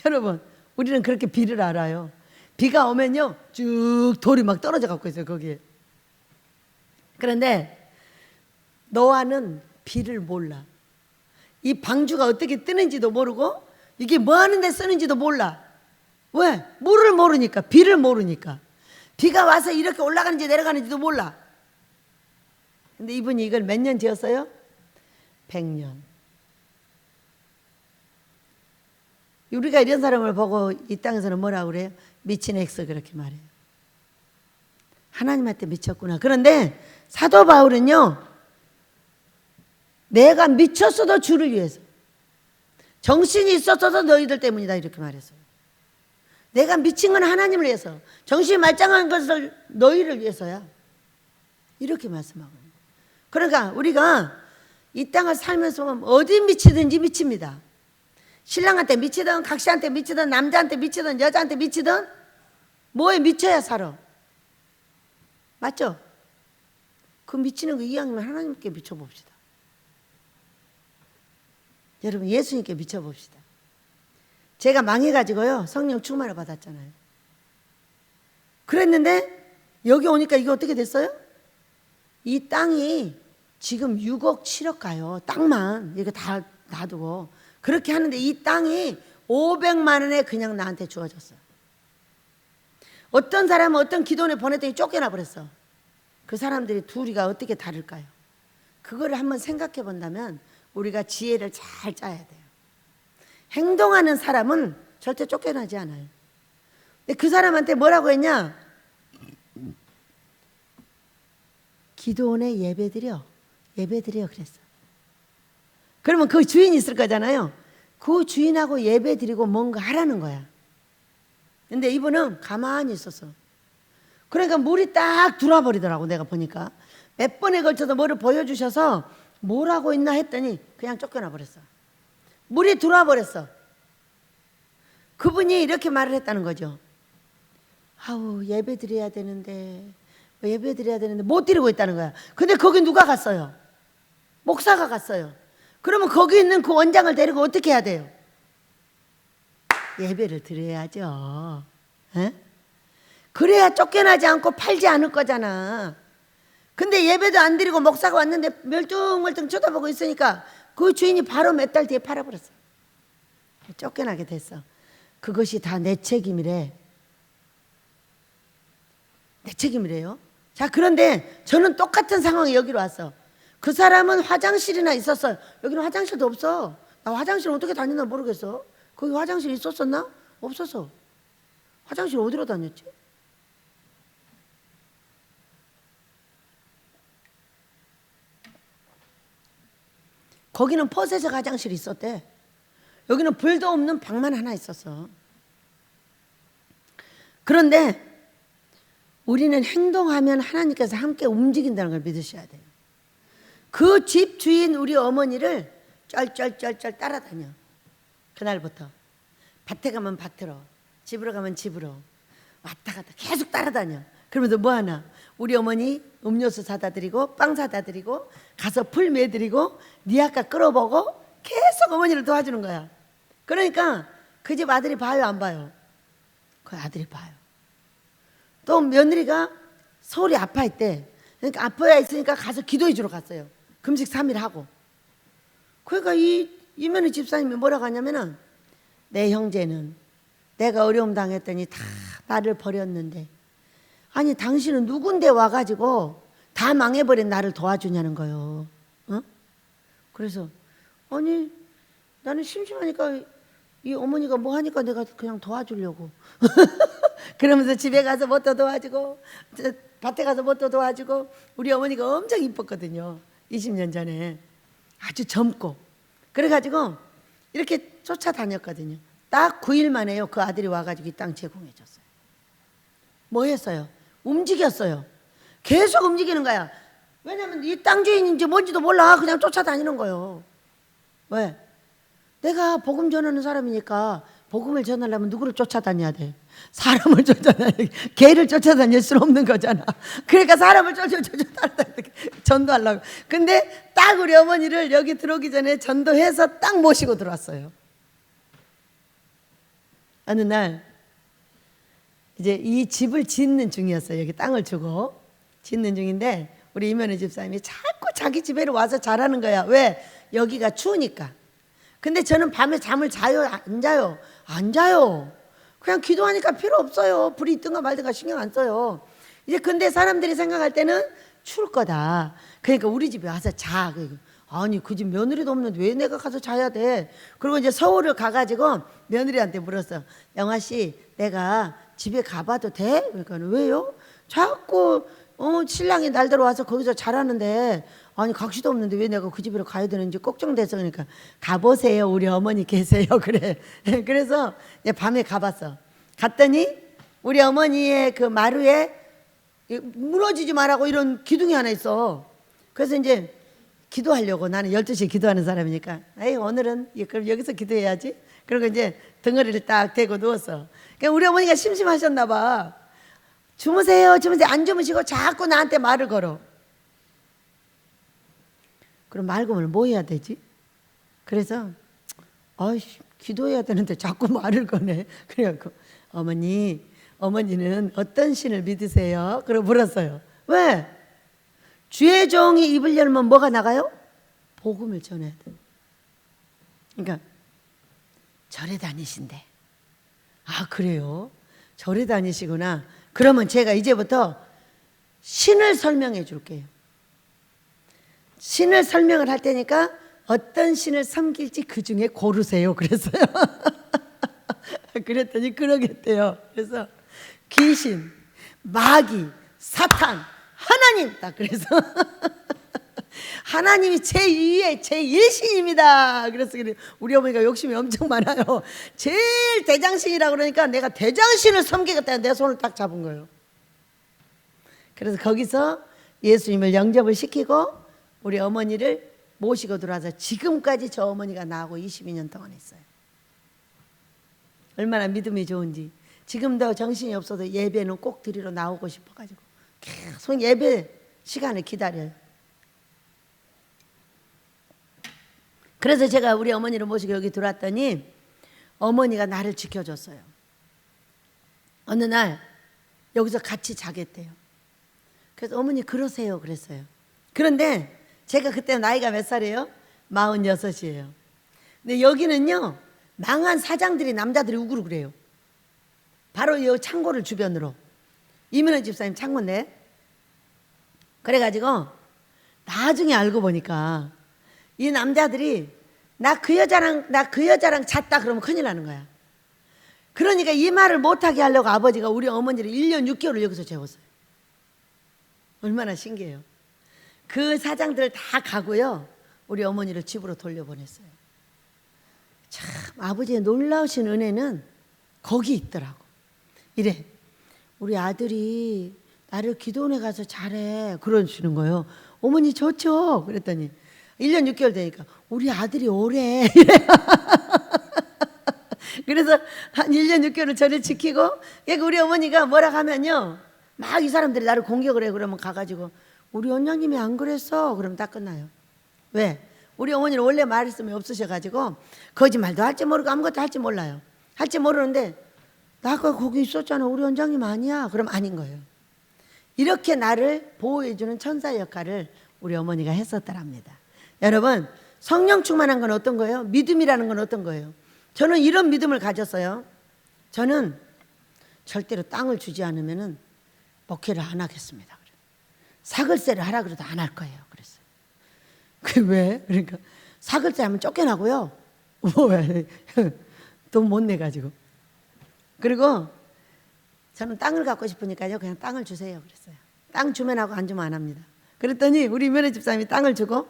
여러분, 우리는 그렇게 비를 알아요. 비가 오면요, 쭉 돌이 막 떨어져 갖고 있어요, 거기에. 그런데 노아는 비를 몰라. 이 방주가 어떻게 뜨는지도 모르고 이게 뭐 하는데 쓰는지도 몰라. 왜? 물을 모르니까, 비를 모르니까. 비가 와서 이렇게 올라가는지 내려가는지도 몰라. 근데 이분이 이걸 몇 년 지었어요? 100년. 우리가 이런 사람을 보고 이 땅에서는 뭐라고 그래요? 미친 엑스 그렇게 말해요. 하나님한테 미쳤구나. 그런데 사도 바울은요, 내가 미쳤어도 주를 위해서, 정신이 있었어도 너희들 때문이다 이렇게 말했어요. 내가 미친 건 하나님을 위해서, 정신이 말짱한 것을 너희를 위해서야 이렇게 말씀하고. 그러니까 우리가 이 땅을 살면서 보면 어디 미치든지 미칩니다. 신랑한테 미치든 각시한테 미치든 남자한테 미치든 여자한테 미치든 뭐에 미쳐야 살아. 맞죠? 그 미치는 거 이왕이면 하나님께 미쳐봅시다. 여러분, 예수님께 미쳐봅시다. 제가 망해가지고요, 성령 충만을 받았잖아요. 그랬는데 여기 오니까 이게 어떻게 됐어요? 이 땅이 지금 6억 7억 가요. 땅만 이거 다 놔두고 그렇게 하는데 이 땅이 500만 원에 그냥 나한테 주어졌어요. 어떤 사람은 어떤 기도원에 보냈더니 쫓겨나 버렸어. 그 사람들이 둘이가 어떻게 다를까요? 그거를 한번 생각해 본다면 우리가 지혜를 잘 짜야 돼요. 행동하는 사람은 절대 쫓겨나지 않아요. 근데 그 사람한테 뭐라고 했냐? 기도원에 예배드려 그랬어. 그러면 그 주인이 있을 거잖아요. 그 주인하고 예배드리고 뭔가 하라는 거야. 근데 이분은 가만히 있었어. 그러니까 물이 딱 들어와 버리더라고. 내가 보니까 몇 번에 걸쳐서 뭐를 보여주셔서 뭘 하고 있나 했더니 그냥 쫓겨나 버렸어. 물이 들어와 버렸어. 그분이 이렇게 말을 했다는 거죠. 아우 예배 드려야 되는데 예배 드려야 되는데 못 드리고 있다는 거야. 근데 거기 누가 갔어요? 목사가 갔어요. 그러면 거기 있는 그 원장을 데리고 어떻게 해야 돼요? 예배를 드려야죠. 에? 그래야 쫓겨나지 않고 팔지 않을 거잖아. 근데 예배도 안 드리고 목사가 왔는데 멀뚱멀뚱 쳐다보고 있으니까 그 주인이 바로 몇 달 뒤에 팔아버렸어. 쫓겨나게 됐어. 그것이 다 내 책임이래. 내 책임이래요. 자, 그런데 저는 똑같은 상황에 여기로 왔어. 그 사람은 화장실이나 있었어요. 여기는 화장실도 없어. 나 화장실 어떻게 다녔나 모르겠어. 거기 화장실 있었었나? 없었어. 화장실 어디로 다녔지? 거기는 퍼세서 화장실이 있었대. 여기는 불도 없는 방만 하나 있었어. 그런데 우리는 행동하면 하나님께서 함께 움직인다는 걸 믿으셔야 돼요. 그 집 주인 우리 어머니를 쩔쩔쩔쩔 따라다녀. 그날부터 밭에 가면 밭으로, 집으로 가면 집으로 왔다 갔다 계속 따라다녀. 그러면서 뭐 하나? 우리 어머니 음료수 사다 드리고 빵 사다 드리고 가서 풀 매드리고 니 아까 끌어보고 계속 어머니를 도와주는 거야. 그러니까 그 집 아들이 봐요 안 봐요? 그 아들이 봐요. 또 며느리가 서울에 아파했대. 그러니까 아파야 있으니까 가서 기도해 주러 갔어요. 금식 3일 하고. 그러니까 이 며느리 집사님이 뭐라고 하냐면은 내 형제는 내가 어려움 당했더니 다 나를 버렸는데 아니 당신은 누군데 와가지고 다 망해버린 나를 도와주냐는 거예요. 어? 그래서 아니 나는 심심하니까 이 어머니가 뭐 하니까 내가 그냥 도와주려고. 그러면서 집에 가서 뭣도 도와주고 밭에 가서 뭣도 도와주고 우리 어머니가 엄청 이뻤거든요. 20년 전에 아주 젊고 그래가지고 이렇게 쫓아다녔거든요. 딱 9일 만에요. 그 아들이 와가지고 이 땅 제공해 줬어요. 뭐 했어요? 움직였어요. 계속 움직이는 거야. 왜냐면 이 땅 주인인지 뭔지도 몰라. 그냥 쫓아다니는 거예요. 왜? 내가 복음 전하는 사람이니까 복음을 전하려면 누구를 쫓아다녀야 돼? 사람을 쫓아다녀. 개를 쫓아다닐 수는 없는 거잖아. 그러니까 사람을 쫓아다녀 전도하려고. 근데 딱 우리 어머니를 여기 들어오기 전에 전도해서 딱 모시고 들어왔어요. 어느 날 이제 이 집을 짓는 중이었어요. 여기 땅을 주고 짓는 중인데 우리 이면의 집사님이 자꾸 자기 집에로 와서 자라는 거야. 왜? 여기가 추우니까. 근데 저는 밤에 잠을 자요? 안 자요? 안 자요. 그냥 기도하니까 필요 없어요. 불이 있든가 말든가 신경 안 써요. 이제 근데 사람들이 생각할 때는 추울 거다. 그러니까 우리 집에 와서 자. 아니 그 집 며느리도 없는데 왜 내가 가서 자야 돼? 그리고 이제 서울을 가가지고 며느리한테 물었어. 영아 씨, 내가 집에 가봐도 돼? 그러니까 왜요? 자꾸 신랑이 날들어 와서 거기서 자라는데 아니 각시도 없는데 왜 내가 그 집으로 가야 되는지 걱정돼서 그러니까 가보세요. 우리 어머니 계세요. 그래. 그래서 밤에 가봤어. 갔더니 우리 어머니의 그 마루에 무너지지 말라고 이런 기둥이 하나 있어. 그래서 이제 기도하려고 나는 12시에 기도하는 사람이니까 에이 오늘은 그럼 여기서 기도해야지. 그리고 이제 덩어리를 딱 대고 누웠어. 그러니까 우리 어머니가 심심하셨나 봐. 주무세요. 주무세요. 안 주무시고 자꾸 나한테 말을 걸어. 그럼 말 걸면 뭐 해야 되지? 그래서 기도해야 되는데 자꾸 말을 거네. 그래갖고 어머니는 어떤 신을 믿으세요? 그러고 물었어요. 왜? 주의 종이 입을 열면 뭐가 나가요? 복음을 전해야 돼. 그러니까 절에 다니신대. 아 그래요? 절에 다니시구나. 그러면 제가 이제부터 신을 설명해 줄게요. 신을 설명을 할 테니까 어떤 신을 섬길지 그 중에 고르세요. 그랬어요. 그랬더니 그러겠대요. 그래서 귀신, 마귀, 사탄, 하나님 딱 그래서 하나님이 제2의 제1신입니다. 그래서 우리 어머니가 욕심이 엄청 많아요. 제일 대장신이라고 그러니까 내가 대장신을 섬기겠다는 내 손을 딱 잡은 거예요. 그래서 거기서 예수님을 영접을 시키고 우리 어머니를 모시고 들어와서 지금까지 저 어머니가 나하고 22년 동안 했어요. 얼마나 믿음이 좋은지. 지금도 정신이 없어도 예배는 꼭 드리러 나오고 싶어가지고 계속 예배 시간을 기다려요. 그래서 제가 우리 어머니를 모시고 여기 들어왔더니 어머니가 나를 지켜줬어요. 어느 날 여기서 같이 자겠대요. 그래서 어머니 그러세요 그랬어요. 그런데 제가 그때 나이가 몇 살이에요? 46이에요. 근데 여기는요 망한 사장들이 남자들이 우글우글 그래요. 바로 이 창고를 주변으로. 이민호 집사님 창고인데. 그래가지고 나중에 알고 보니까 이 남자들이 나 그 여자랑 잤다 그러면 큰일 나는 거야. 그러니까 이 말을 못하게 하려고 아버지가 우리 어머니를 1년 6개월을 여기서 재웠어요. 얼마나 신기해요. 그 사장들 다 가고요 우리 어머니를 집으로 돌려보냈어요. 참 아버지의 놀라우신 은혜는 거기 있더라고. 이래 우리 아들이 나를 기도원에 가서 잘해 그러시는 거예요. 어머니 좋죠. 그랬더니 1년 6개월 되니까 우리 아들이 오래 그래서 한 1년 6개월을 저를 지키고 우리 어머니가 뭐라 하면요 막 이 사람들이 나를 공격을 해. 그러면 가가지고 우리 원장님이 안 그랬어 그러면 딱 끝나요. 왜? 우리 어머니는 원래 말씀이 없으셔가지고 거짓말도 할지 모르고 아무것도 할지 몰라요. 할지 모르는데 나 아까 거기 있었잖아 우리 원장님 아니야 그럼 아닌 거예요. 이렇게 나를 보호해주는 천사 역할을 우리 어머니가 했었더랍니다. 여러분 성령 충만한 건 어떤 거예요? 믿음이라는 건 어떤 거예요? 저는 이런 믿음을 가졌어요. 저는 절대로 땅을 주지 않으면 목회를 안 하겠습니다. 사글세를 하라 그래도 안 할 거예요. 그랬어요. 그 왜? 그러니까 사글세 하면 쫓겨나고요. 왜? 돈 못 내가지고. 그리고 저는 땅을 갖고 싶으니까요. 그냥 땅을 주세요. 그랬어요. 땅 주면 하고 안 주면 안 합니다. 그랬더니 우리 며느리 집사님이 땅을 주고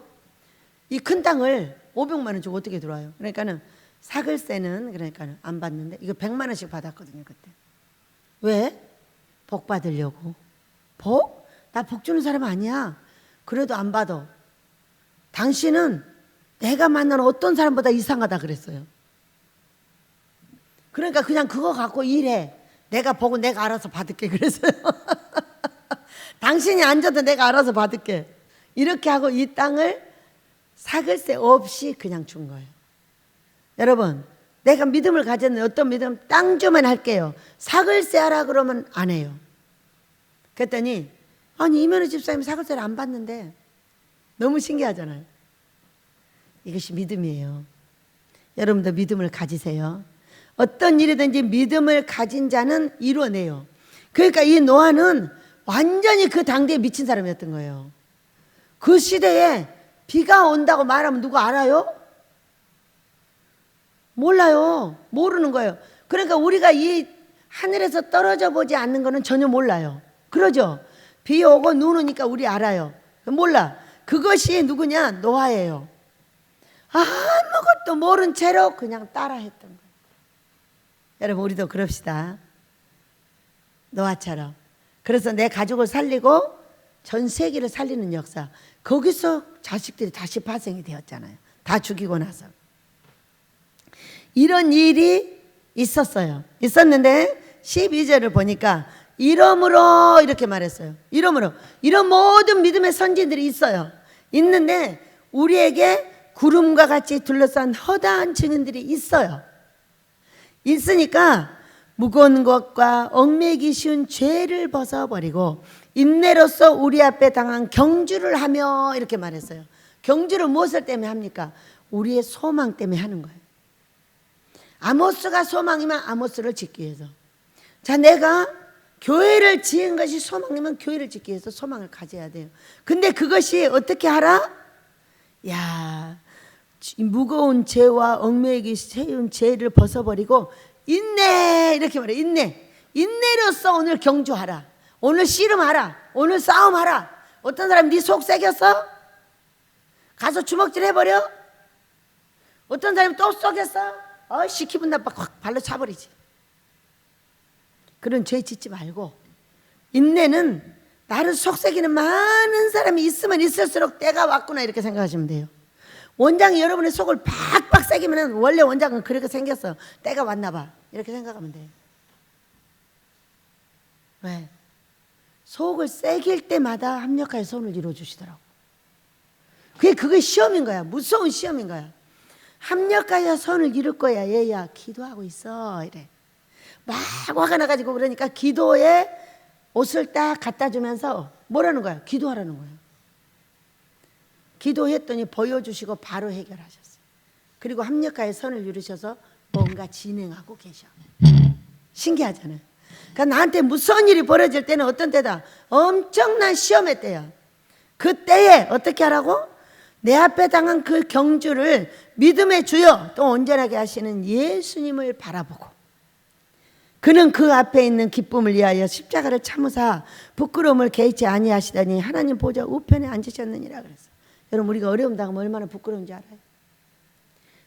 이 큰 땅을 500만 원 주고 어떻게 들어와요? 그러니까는 사글세는 그러니까는 안 받는데 이거 100만 원씩 받았거든요. 그때. 왜? 복 받으려고. 복? 나 복 주는 사람 아니야. 그래도 안 받아. 당신은 내가 만난 어떤 사람보다 이상하다 그랬어요. 그러니까 그냥 그거 갖고 일해. 내가 보고 내가 알아서 받을게 그랬어요. 당신이 안 줘도 내가 알아서 받을게. 이렇게 하고 이 땅을 사글세 없이 그냥 준 거예요. 여러분 내가 믿음을 가졌는데 어떤 믿음? 땅 주면 할게요. 사글세 하라 그러면 안 해요. 그랬더니 아니 이면우 집사님이 사글세를 안 받는데 너무 신기하잖아요. 이것이 믿음이에요. 여러분도 믿음을 가지세요. 어떤 일이든지 믿음을 가진 자는 이뤄내요. 그러니까 이 노아는 완전히 그 당대에 미친 사람이었던 거예요. 그 시대에 비가 온다고 말하면 누구 알아요? 몰라요. 모르는 거예요. 그러니까 우리가 이 하늘에서 떨어져 보지 않는 거는 전혀 몰라요. 그러죠? 비 오고 눈 오니까 우리 알아요. 몰라. 그것이 누구냐? 노아예요. 아무것도 모른 채로 그냥 따라했던 거예요. 여러분 우리도 그럽시다. 노아처럼. 그래서 내 가족을 살리고 전 세계를 살리는 역사. 거기서 자식들이 다시 파생이 되었잖아요. 다 죽이고 나서. 이런 일이 있었어요. 있었는데 12절을 보니까 이러므로 이렇게 말했어요. 이러므로 이런 모든 믿음의 선진들이 있어요. 있는데 우리에게 구름과 같이 둘러싼 허다한 증인들이 있어요. 있으니까 무거운 것과 얽매이기 쉬운 죄를 벗어버리고 인내로서 우리 앞에 당한 경주를 하며 이렇게 말했어요. 경주를 무엇을 때문에 합니까? 우리의 소망 때문에 하는 거예요. 아모스가 소망이면 아모스를 짓기 위해서. 자, 내가 교회를 지은 것이 소망이면 교회를 짓기 위해서 소망을 가져야 돼요. 근데 그것이 어떻게 하라? 야, 무거운 죄와 얽매이기 쉬운 죄를 벗어버리고 인내 이렇게 말해요. 인내로서 오늘 경주하라. 오늘 씨름하라. 오늘 싸움하라. 어떤 사람 네 속 새겼어? 가서 주먹질 해버려? 어떤 사람 또 쏘겠어? 기분 나빠 확 발로 차버리지. 그런 죄 짓지 말고 인내는 나를 속삭이는 많은 사람이 있으면 있을수록 때가 왔구나 이렇게 생각하시면 돼요. 원장이 여러분의 속을 팍팍 새기면 원래 원장은 그렇게 생겼어. 때가 왔나 봐 이렇게 생각하면 돼요. 왜? 속을 새길 때마다 합력하여 선을 이루어주시더라고. 그게 시험인 거야. 무서운 시험인 거야. 합력하여 선을 이룰 거야. 얘야 기도하고 있어 이래. 막 화가 나가지고 그러니까 기도에 옷을 딱 갖다 주면서 뭐라는 거야? 기도하라는 거야. 기도했더니 보여주시고 바로 해결하셨어요. 그리고 합력하여 선을 이루셔서 뭔가 진행하고 계셔. 신기하잖아요. 그러니까 나한테 무서운 일이 벌어질 때는 어떤 때다? 엄청난 시험의 때야. 그 때에 어떻게 하라고? 내 앞에 당한 그 경주를 믿음의 주여 또 온전하게 하시는 예수님을 바라보고 그는 그 앞에 있는 기쁨을 위하여 십자가를 참으사 부끄러움을 개의치 아니하시더니 하나님 보좌 우편에 앉으셨느니라 그랬어요. 여러분 우리가 어려움 당하면 얼마나 부끄러운지 알아요?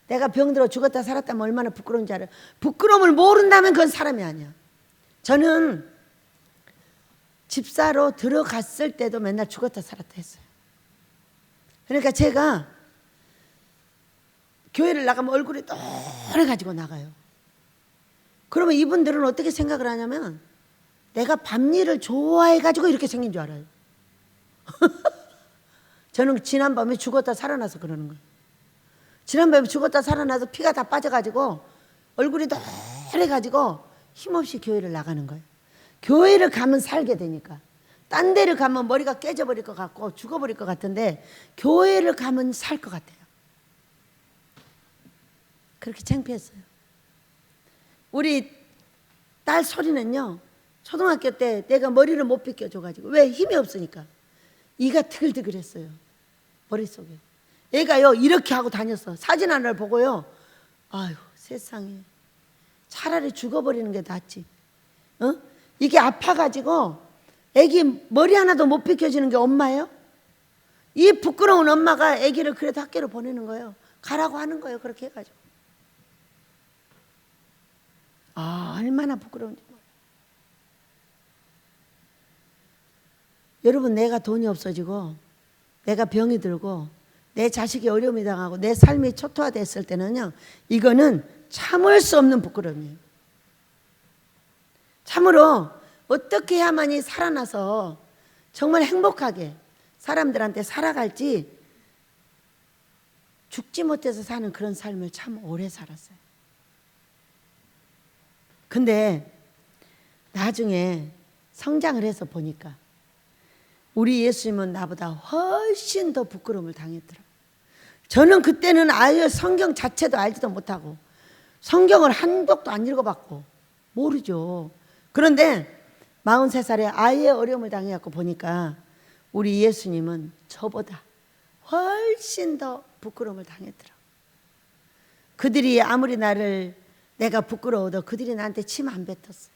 내가 병들어 죽었다 살았다면 얼마나 부끄러운지 알아요? 부끄러움을 모른다면 그건 사람이 아니야. 저는 집사로 들어갔을 때도 맨날 죽었다 살았다 했어요. 그러니까 제가 교회를 나가면 얼굴이 노래가지고 나가요. 그러면 이분들은 어떻게 생각을 하냐면 내가 밤일을 좋아해가지고 이렇게 생긴 줄 알아요. 저는 지난밤에 죽었다 살아나서 그러는 거예요. 지난밤에 죽었다 살아나서 피가 다 빠져가지고 얼굴이 노래가지고 힘없이 교회를 나가는 거예요. 교회를 가면 살게 되니까. 딴 데를 가면 머리가 깨져버릴 것 같고 죽어버릴 것 같은데 교회를 가면 살 것 같아요. 그렇게 창피했어요. 우리 딸 소리는요, 초등학교 때 내가 머리를 못 빗겨줘가지고, 왜? 힘이 없으니까. 이가 트글트글했어요. 머릿속에. 애가요 이렇게 하고 다녔어. 사진 하나를 보고요, 아유 세상에 차라리 죽어버리는 게 낫지. 이게 아파가지고 애기 머리 하나도 못 빗겨주는 게 엄마예요? 이 부끄러운 엄마가 애기를 그래도 학교를 보내는 거예요. 가라고 하는 거예요. 그렇게 해가지고. 얼마나 부끄러운지 몰라요. 여러분, 내가 돈이 없어지고 내가 병이 들고 내 자식이 어려움이 당하고 내 삶이 초토화됐을 때는요, 이거는 참을 수 없는 부끄러움이에요. 참으로 어떻게 해야만이 살아나서 정말 행복하게 사람들한테 살아갈지, 죽지 못해서 사는 그런 삶을 참 오래 살았어요. 근데 나중에 성장을 해서 보니까 우리 예수님은 나보다 훨씬 더 부끄러움을 당했더라고요. 저는 그때는 아예 성경 자체도 알지도 못하고 성경을 한 독도 안 읽어봤고 모르죠. 그런데 43살에 아예 어려움을 당해갖고 보니까 우리 예수님은 저보다 훨씬 더 부끄러움을 당했더라고요. 그들이 아무리 내가 부끄러워도 그들이 나한테 침 안 뱉었어요.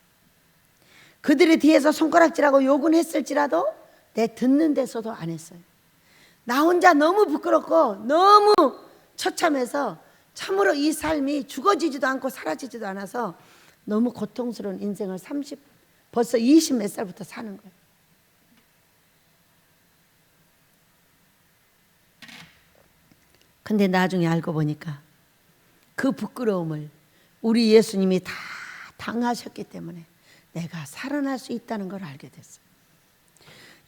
그들이 뒤에서 손가락질하고 욕은 했을지라도 내 듣는 데서도 안 했어요. 나 혼자 너무 부끄럽고 너무 처참해서 참으로 이 삶이 죽어지지도 않고 사라지지도 않아서 너무 고통스러운 인생을 벌써 20 몇 살부터 사는 거예요. 근데 나중에 알고 보니까 그 부끄러움을 우리 예수님이 다 당하셨기 때문에 내가 살아날 수 있다는 걸 알게 됐어요.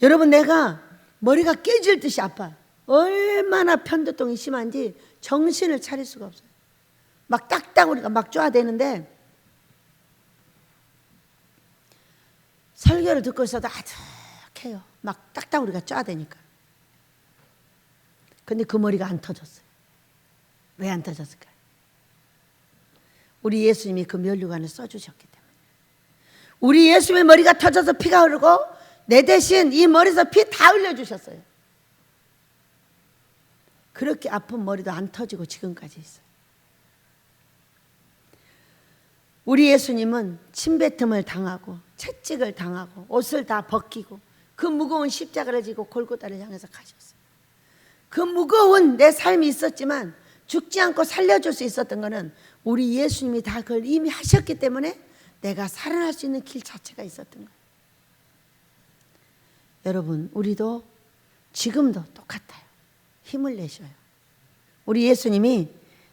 여러분, 내가 머리가 깨질 듯이 아파. 얼마나 편두통이 심한지 정신을 차릴 수가 없어요. 막 딱딱우리가 막 쪼아대는데 설교를 듣고 있어도 아득해요. 막 딱딱우리가 쪼아대니까. 근데 그 머리가 안 터졌어요. 왜 안 터졌을까요? 우리 예수님이 그 면류관을 써주셨기 때문에. 우리 예수님의 머리가 터져서 피가 흐르고 내 대신 이 머리에서 피 다 흘려주셨어요. 그렇게 아픈 머리도 안 터지고 지금까지 있어요. 우리 예수님은 침뱉음을 당하고 채찍을 당하고 옷을 다 벗기고 그 무거운 십자가를 지고 골고다를 향해서 가셨어요. 그 무거운 내 삶이 있었지만 죽지 않고 살려줄 수 있었던 것은 우리 예수님이 다 그걸 이미 하셨기 때문에 내가 살아날 수 있는 길 자체가 있었던 거예요. 여러분, 우리도 지금도 똑같아요. 힘을 내셔요. 우리 예수님이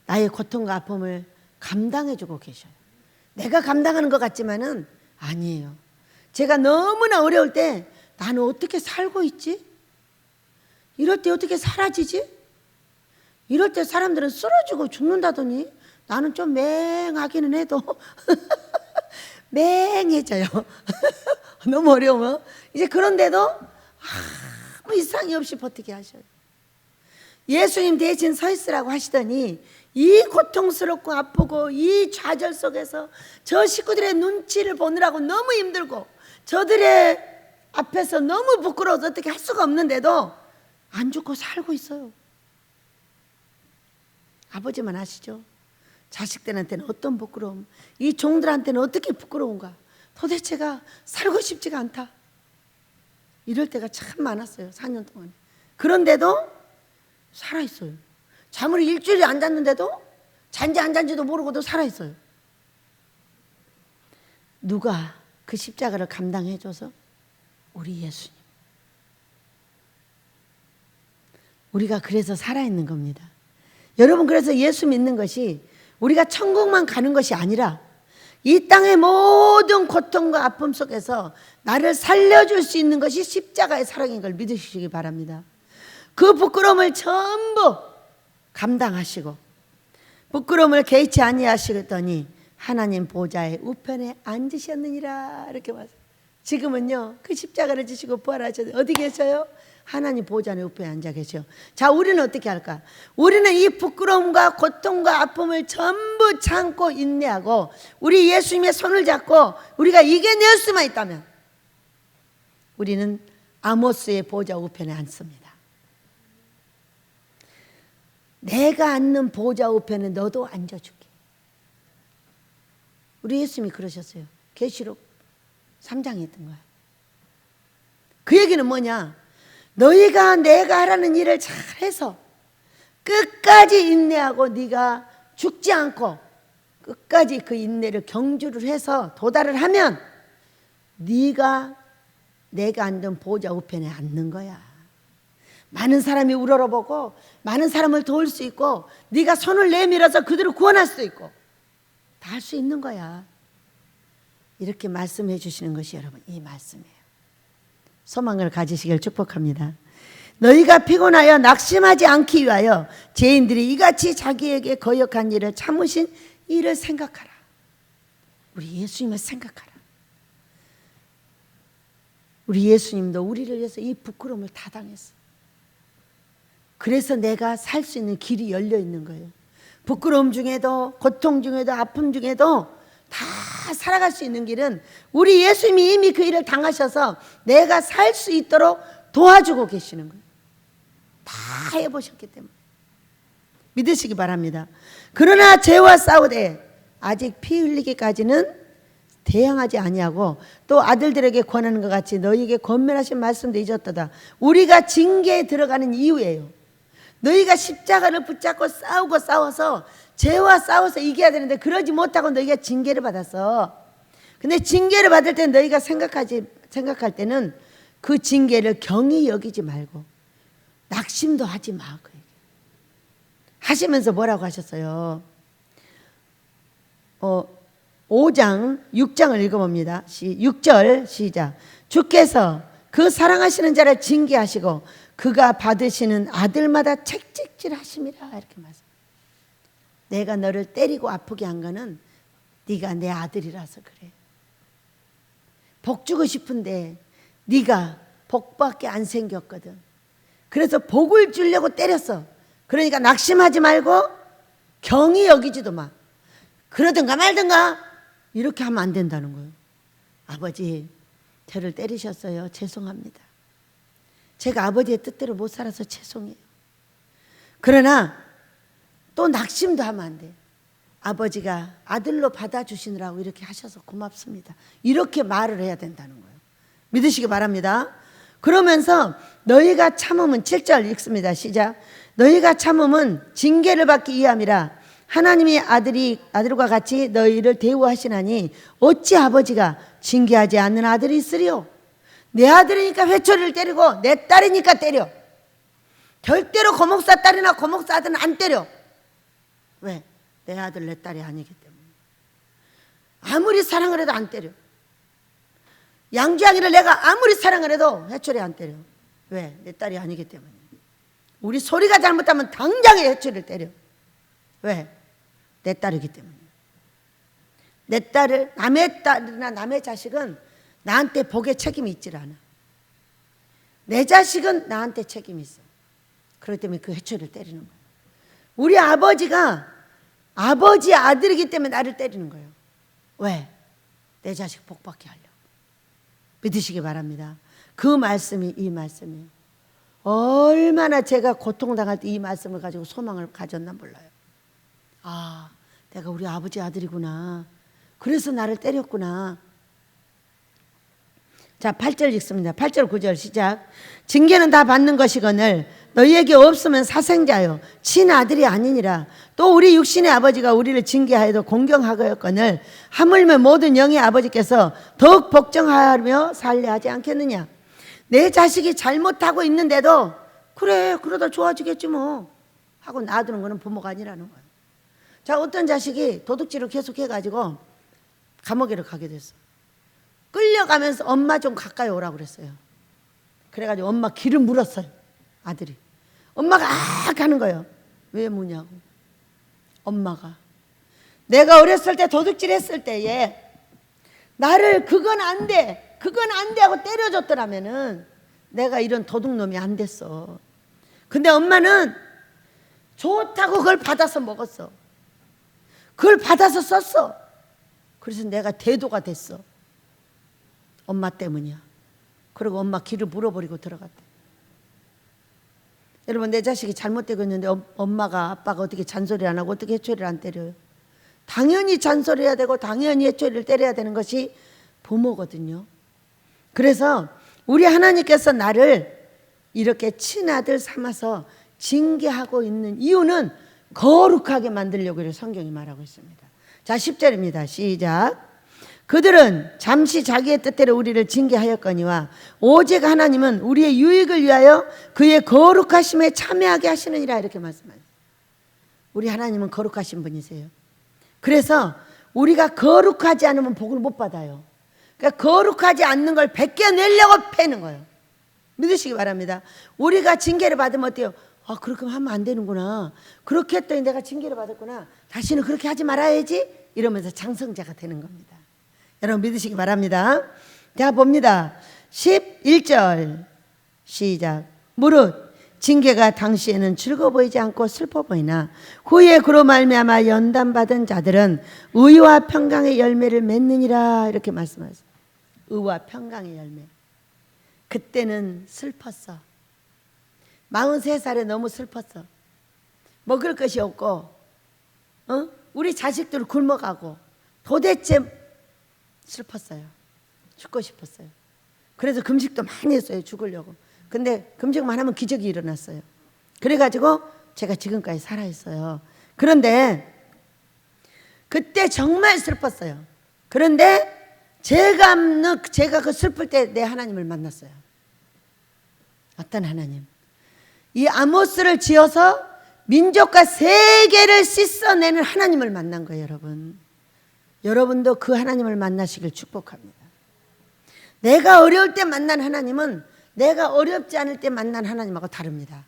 나의 고통과 아픔을 감당해주고 계셔요. 내가 감당하는 것 같지만은 아니에요. 제가 너무나 어려울 때 나는 어떻게 살고 있지? 이럴 때 어떻게 사라지지? 이럴 때 사람들은 쓰러지고 죽는다더니 나는 좀 맹하기는 해도 맹해져요. 너무 어려우면. 이제 그런데도 아무 이상이 없이 버티게 하셔요. 예수님 대신 서 있으라고 하시더니 이 고통스럽고 아프고 이 좌절 속에서 저 식구들의 눈치를 보느라고 너무 힘들고 저들의 앞에서 너무 부끄러워서 어떻게 할 수가 없는데도 안 죽고 살고 있어요. 아버지만 아시죠? 자식들한테는 어떤 부끄러움, 이 종들한테는 어떻게 부끄러운가. 도대체가 살고 싶지가 않다. 이럴 때가 참 많았어요. 4년 동안에. 그런데도 살아있어요. 잠을 일주일에 안 잤는데도 잔지 안 잔지도 모르고도 살아있어요. 누가 그 십자가를 감당해줘서? 우리 예수님. 우리가 그래서 살아있는 겁니다. 여러분, 그래서 예수 믿는 것이 우리가 천국만 가는 것이 아니라 이 땅의 모든 고통과 아픔 속에서 나를 살려줄 수 있는 것이 십자가의 사랑인 걸 믿으시기 바랍니다. 그 부끄러움을 전부 감당하시고 부끄러움을 개의치 아니하시더니 하나님 보좌의 우편에 앉으셨느니라. 이렇게 말해요. 지금은요, 그 십자가를 지시고 부활하셔서 어디 계셔요? 하나님 보좌의 우편에 앉아 계셔요. 자, 우리는 어떻게 할까? 우리는 이 부끄러움과 고통과 아픔을 전부 참고 인내하고 우리 예수님의 손을 잡고 우리가 이겨낼 수만 있다면 우리는 아모스의 보좌 우편에 앉습니다. 내가 앉는 보좌 우편에 너도 앉아줄게. 우리 예수님이 그러셨어요. 계시록 3장에 있던 거야. 그 얘기는 뭐냐? 너희가 내가 하라는 일을 잘해서 끝까지 인내하고 네가 죽지 않고 끝까지 그 인내를 경주를 해서 도달을 하면 네가 내가 앉은 보좌 우편에 앉는 거야. 많은 사람이 우러러보고 많은 사람을 도울 수 있고 네가 손을 내밀어서 그들을 구원할 수도 있고 다 할 수 있는 거야. 이렇게 말씀해 주시는 것이 여러분 이 말씀이에요. 소망을 가지시길 축복합니다. 너희가 피곤하여 낙심하지 않기 위하여 죄인들이 이같이 자기에게 거역한 일을 참으신 이를 생각하라. 우리 예수님을 생각하라. 우리 예수님도 우리를 위해서 이 부끄러움을 다 당했어. 그래서 내가 살 수 있는 길이 열려 있는 거예요. 부끄러움 중에도 고통 중에도 아픔 중에도 다 살아갈 수 있는 길은 우리 예수님이 이미 그 일을 당하셔서 내가 살 수 있도록 도와주고 계시는 거예요. 다 해보셨기 때문에 믿으시기 바랍니다. 그러나 죄와 싸우되 아직 피 흘리기까지는 대항하지 아니하고 또 아들들에게 권하는 것 같이 너희에게 권면하신 말씀도 잊었도다. 우리가 징계에 들어가는 이유예요. 너희가 십자가를 붙잡고 싸워서 죄와 싸워서 이겨야 되는데 그러지 못하고 너희가 징계를 받았어. 근데 징계를 받을 때 너희가 생각할 때는 그 징계를 경히 여기지 말고 낙심도 하지 마. 하시면서 뭐라고 하셨어요? 5장 6장을 읽어봅니다. 6절 시작. 주께서 그 사랑하시는 자를 징계하시고 그가 받으시는 아들마다 책찍질 하심이라. 이렇게 말씀. 내가 너를 때리고 아프게 한 거는 네가 내 아들이라서 그래. 복 주고 싶은데 네가 복밖에 안 생겼거든. 그래서 복을 주려고 때렸어. 그러니까 낙심하지 말고 경히 여기지도 마. 그러든가 말든가 이렇게 하면 안 된다는 거예요. 아버지, 저를 때리셨어요. 죄송합니다. 제가 아버지의 뜻대로 못 살아서 죄송해요. 그러나 또 낙심도 하면 안 돼. 아버지가 아들로 받아주시느라고 이렇게 하셔서 고맙습니다. 이렇게 말을 해야 된다는 거예요. 믿으시기 바랍니다. 그러면서 너희가 참음은 7절 읽습니다. 시작. 너희가 참음은 징계를 받기 위함이라. 하나님이 아들과 같이 너희를 대우하시나니 어찌 아버지가 징계하지 않는 아들이 있으리요? 내 아들이니까 회초리를 때리고 내 딸이니까 때려. 절대로 고목사 딸이나 고목사 아들은 안 때려. 왜? 내 아들 내 딸이 아니기 때문에. 아무리 사랑을 해도 안 때려. 양주양이를 내가 아무리 사랑을 해도 회초리 안 때려. 왜? 내 딸이 아니기 때문에. 우리 소리가 잘못하면 당장에 회초리를 때려. 왜? 내 딸이기 때문에. 내 딸을, 남의 딸이나 남의 자식은 나한테 복의 책임이 있질 않아. 내 자식은 나한테 책임이 있어. 그렇기 때문에 그 회초리를 때리는 거예요. 우리 아버지가 아버지 아들이기 때문에 나를 때리는 거예요. 왜? 내 자식 복받게 하려고. 믿으시기 바랍니다. 그 말씀이 이 말씀이에요. 얼마나 제가 고통당할 때 이 말씀을 가지고 소망을 가졌나 몰라요. 아, 내가 우리 아버지 아들이구나. 그래서 나를 때렸구나. 자, 8절 읽습니다. 8절 9절 시작. 징계는 다 받는 것이거늘 너희에게 없으면 사생자요 친아들이 아니니라. 또 우리 육신의 아버지가 우리를 징계하여도 공경하거늘 하물며 모든 영의 아버지께서 더욱 복종하며 살려 하지 않겠느냐. 내 자식이 잘못하고 있는데도 그래 그러다 좋아지겠지 뭐 하고 놔두는 거는 부모가 아니라는 거예요. 자, 어떤 자식이 도둑질을 계속 해가지고 감옥에를 가게 됐어. 끌려가면서 엄마 좀 가까이 오라고 그랬어요. 그래가지고 엄마 귀를 물었어요. 아들이. 엄마가 아 가는 거예요. 왜 무냐고. 엄마가 내가 어렸을 때 도둑질 했을 때에 나를 그건 안 돼 그건 안 돼 하고 때려줬더라면은 내가 이런 도둑놈이 안 됐어. 근데 엄마는 좋다고 그걸 받아서 먹었어. 그걸 받아서 썼어. 그래서 내가 대도가 됐어. 엄마 때문이야. 그리고 엄마 귀를 물어버리고 들어갔대. 여러분, 내 자식이 잘못되고 있는데 엄마가 아빠가 어떻게 잔소리 안 하고 어떻게 해초리를 안 때려요? 당연히 잔소리해야 되고 당연히 해초리를 때려야 되는 것이 부모거든요. 그래서 우리 하나님께서 나를 이렇게 친아들 삼아서 징계하고 있는 이유는 거룩하게 만들려고 성경이 말하고 있습니다. 자, 10절입니다. 시작. 그들은 잠시 자기의 뜻대로 우리를 징계하였거니와 오직 하나님은 우리의 유익을 위하여 그의 거룩하심에 참여하게 하시느니라. 이렇게 말씀하세요. 우리 하나님은 거룩하신 분이세요. 그래서 우리가 거룩하지 않으면 복을 못 받아요. 그러니까 거룩하지 않는 걸 베껴내려고 패는 거예요. 믿으시기 바랍니다. 우리가 징계를 받으면 어때요? 아, 그렇게 하면 안 되는구나. 그렇게 했더니 내가 징계를 받았구나. 다시는 그렇게 하지 말아야지. 이러면서 장성자가 되는 겁니다. 여러분 믿으시기 바랍니다. 자, 봅니다. 11절 시작. 무릇 징계가 당시에는 즐거워 보이지 않고 슬퍼 보이나 후에 그로 말미암아 연단받은 자들은 의와 평강의 열매를 맺느니라. 이렇게 말씀하세요. 의와 평강의 열매. 그때는 슬펐어. 43살에 너무 슬펐어. 먹을 것이 없고 우리 자식들 굶어가고 도대체 슬펐어요. 죽고 싶었어요. 그래서 금식도 많이 했어요. 죽으려고. 근데 금식만 하면 기적이 일어났어요. 그래가지고 제가 지금까지 살아있어요. 그런데 그때 정말 슬펐어요. 그런데 제가 그 슬플 때 내 하나님을 만났어요. 어떤 하나님? 이 아모스를 지어서 민족과 세계를 씻어내는 하나님을 만난 거예요. 여러분. 여러분도 그 하나님을 만나시길 축복합니다. 내가 어려울 때 만난 하나님은 내가 어렵지 않을 때 만난 하나님하고 다릅니다.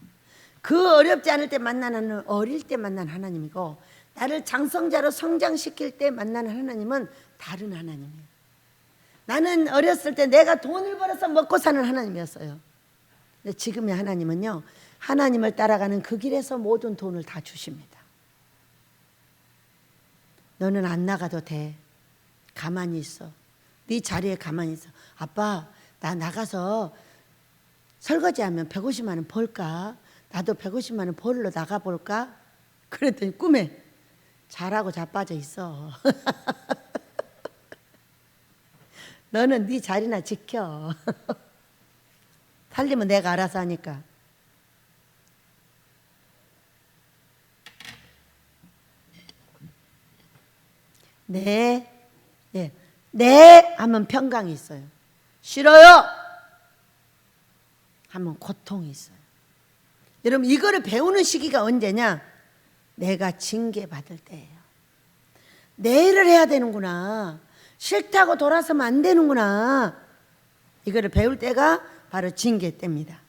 그 어렵지 않을 때 만나는 어릴 때 만난 하나님이고 나를 장성자로 성장시킬 때 만나는 하나님은 다른 하나님이에요. 나는 어렸을 때 내가 돈을 벌어서 먹고 사는 하나님이었어요. 근데 지금의 하나님은요, 하나님을 따라가는 그 길에서 모든 돈을 다 주십니다. 너는 안 나가도 돼. 가만히 있어. 네 자리에 가만히 있어. 아빠, 나 나가서 설거지하면 150만 원 벌까? 나도 150만 원 벌러 나가볼까? 그랬더니 꿈에 잘하고 자빠져 있어. 너는 네 자리나 지켜. 살림은 내가 알아서 하니까. 네, 네, 네 하면 평강이 있어요. 싫어요. 하면 고통이 있어요. 여러분 이거를 배우는 시기가 언제냐? 내가 징계받을 때예요. 내 일을 해야 되는구나. 싫다고 돌아서면 안 되는구나. 이거를 배울 때가 바로 징계 때입니다.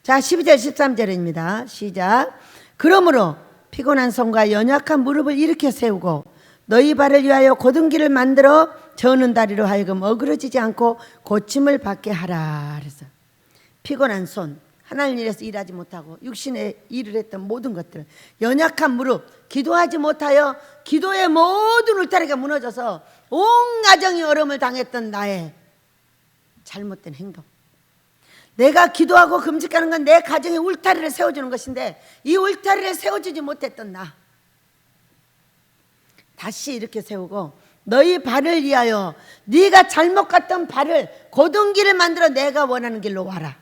자, 12절 13절입니다. 시작. 그러므로 피곤한 손과 연약한 무릎을 일으켜 세우고 너희 발을 위하여 곧은 길을 만들어 저는 다리로 하여금 어그러지지 않고 고침을 받게 하라. 그래서 피곤한 손, 하나님 일에서 일하지 못하고 육신의 일을 했던 모든 것들, 연약한 무릎, 기도하지 못하여 기도의 모든 울타리가 무너져서 온 가정이 어려움을 당했던 나의 잘못된 행동. 내가 기도하고 금식하는 건 내 가정의 울타리를 세워주는 것인데 이 울타리를 세워주지 못했던 나 다시 이렇게 세우고 너희 발을 위하여 네가 잘못 갔던 발을 곧은 길을 만들어 내가 원하는 길로 와라.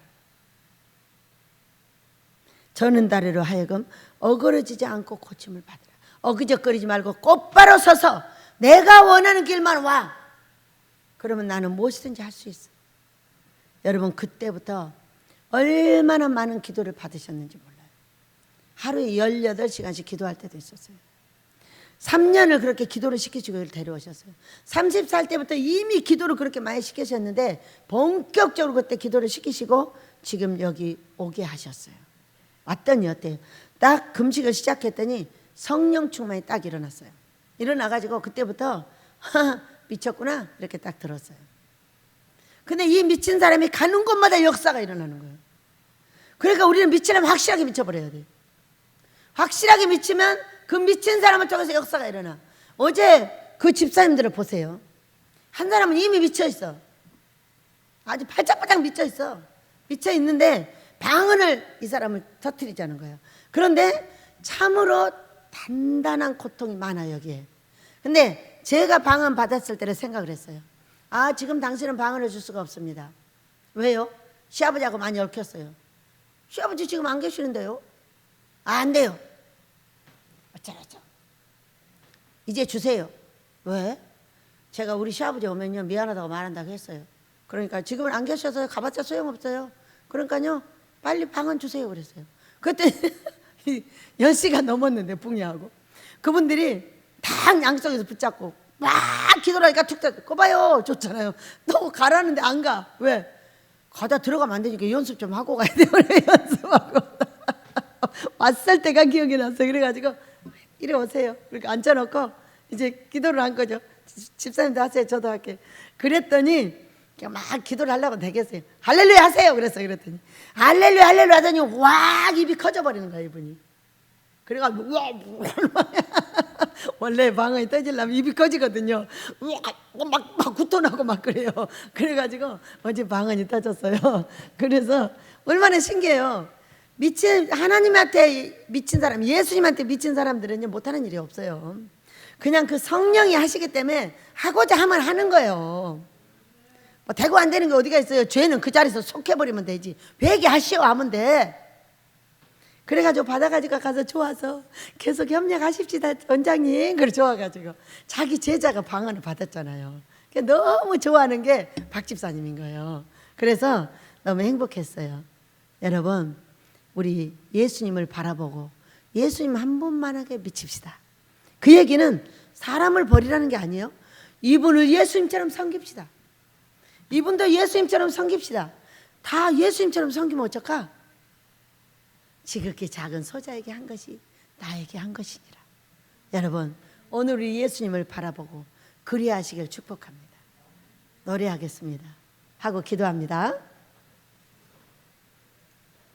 저는 다리로 하여금 어그러지지 않고 고침을 받으라. 어그적거리지 말고 곧바로 서서 내가 원하는 길만 와. 그러면 나는 무엇이든지 할 수 있어. 여러분 그때부터 얼마나 많은 기도를 받으셨는지 몰라요. 하루에 18시간씩 기도할 때도 있었어요. 3년을 그렇게 기도를 시키시고 데려오셨어요. 30살 때부터 이미 기도를 그렇게 많이 시키셨는데 본격적으로 그때 기도를 시키시고 지금 여기 오게 하셨어요. 왔더니 어때요? 딱 금식을 시작했더니 성령 충만이 딱 일어났어요. 일어나가지고 그때부터 미쳤구나 이렇게 딱 들었어요. 근데 이 미친 사람이 가는 곳마다 역사가 일어나는 거예요. 그러니까 우리는 미치려면 확실하게 미쳐버려야 돼요. 확실하게 미치면 그 미친 사람을 통해서 역사가 일어나. 어제 그 집사님들을 보세요. 한 사람은 이미 미쳐있어. 아주 발짝발짝 미쳐있어. 미쳐있는데 방언을 이 사람을 터뜨리자는 거예요. 그런데 참으로 단단한 고통이 많아요 여기에. 근데 제가 방언 받았을 때를 생각을 했어요. 아 지금 당신은 방언을 줄 수가 없습니다. 왜요? 시아버지하고 많이 얽혔어요. 시아버지 지금 안 계시는데요. 아, 안 돼요. 어쩌라죠. 이제 주세요. 왜? 제가 우리 시아버지 오면요 미안하다고 말한다고 했어요. 그러니까 지금은 안 계셔서 가봤자 소용없어요. 그러니까요 빨리 방언 주세요 그랬어요. 그때 10시가 넘었는데 붕이하고 그분들이 다 양쪽에서 붙잡고 막 기도를 하니까 툭 떼고 거봐요 좋잖아요. 너 가라는데 안 가. 왜? 가다 들어가면 안 되니까 연습 좀 하고 가야 돼요. 연습하고 왔을 때가 기억이 났어요. 그래가지고 이리 오세요. 그렇게 앉혀놓고 이제 기도를 한 거죠. 집사님도 하세요 저도 할게요. 그랬더니 막 기도를 하려고 되겠어요. 할렐루야 하세요 그랬어요. 그랬더니 할렐루야 할렐루야 하더니 와 입이 커져버리는 거야 이분이. 그래가지고 우와 원래 방언이 떠지려면 입이 커지거든요. 막 구토나고 막 그래요. 그래가지고 어제 방언이 터졌어요. 그래서 얼마나 신기해요. 하나님한테 미친 사람, 예수님한테 미친 사람들은요 못하는 일이 없어요. 그냥 그 성령이 하시기 때문에 하고자 하면 하는 거예요. 뭐 되고 안 되는 게 어디가 있어요. 죄는 그 자리에서 속해버리면 되지. 회개하시오 하면 돼. 그래가지고 받아가지고 가서 좋아서 계속 협력하십시다 원장님. 그래 좋아가지고 자기 제자가 방언을 받았잖아요. 너무 좋아하는 게 박 집사님인 거예요. 그래서 너무 행복했어요. 여러분 우리 예수님을 바라보고 예수님 한 분만하게 미칩시다. 그 얘기는 사람을 버리라는 게 아니에요. 이분을 예수님처럼 섬깁시다. 이분도 예수님처럼 섬깁시다. 다 예수님처럼 섬기면 어쩔까? 지극히 작은 소자에게 한 것이 나에게 한 것이니라. 여러분 오늘 우리 예수님을 바라보고 그리하시길 축복합니다. 노래하겠습니다. 하고 기도합니다.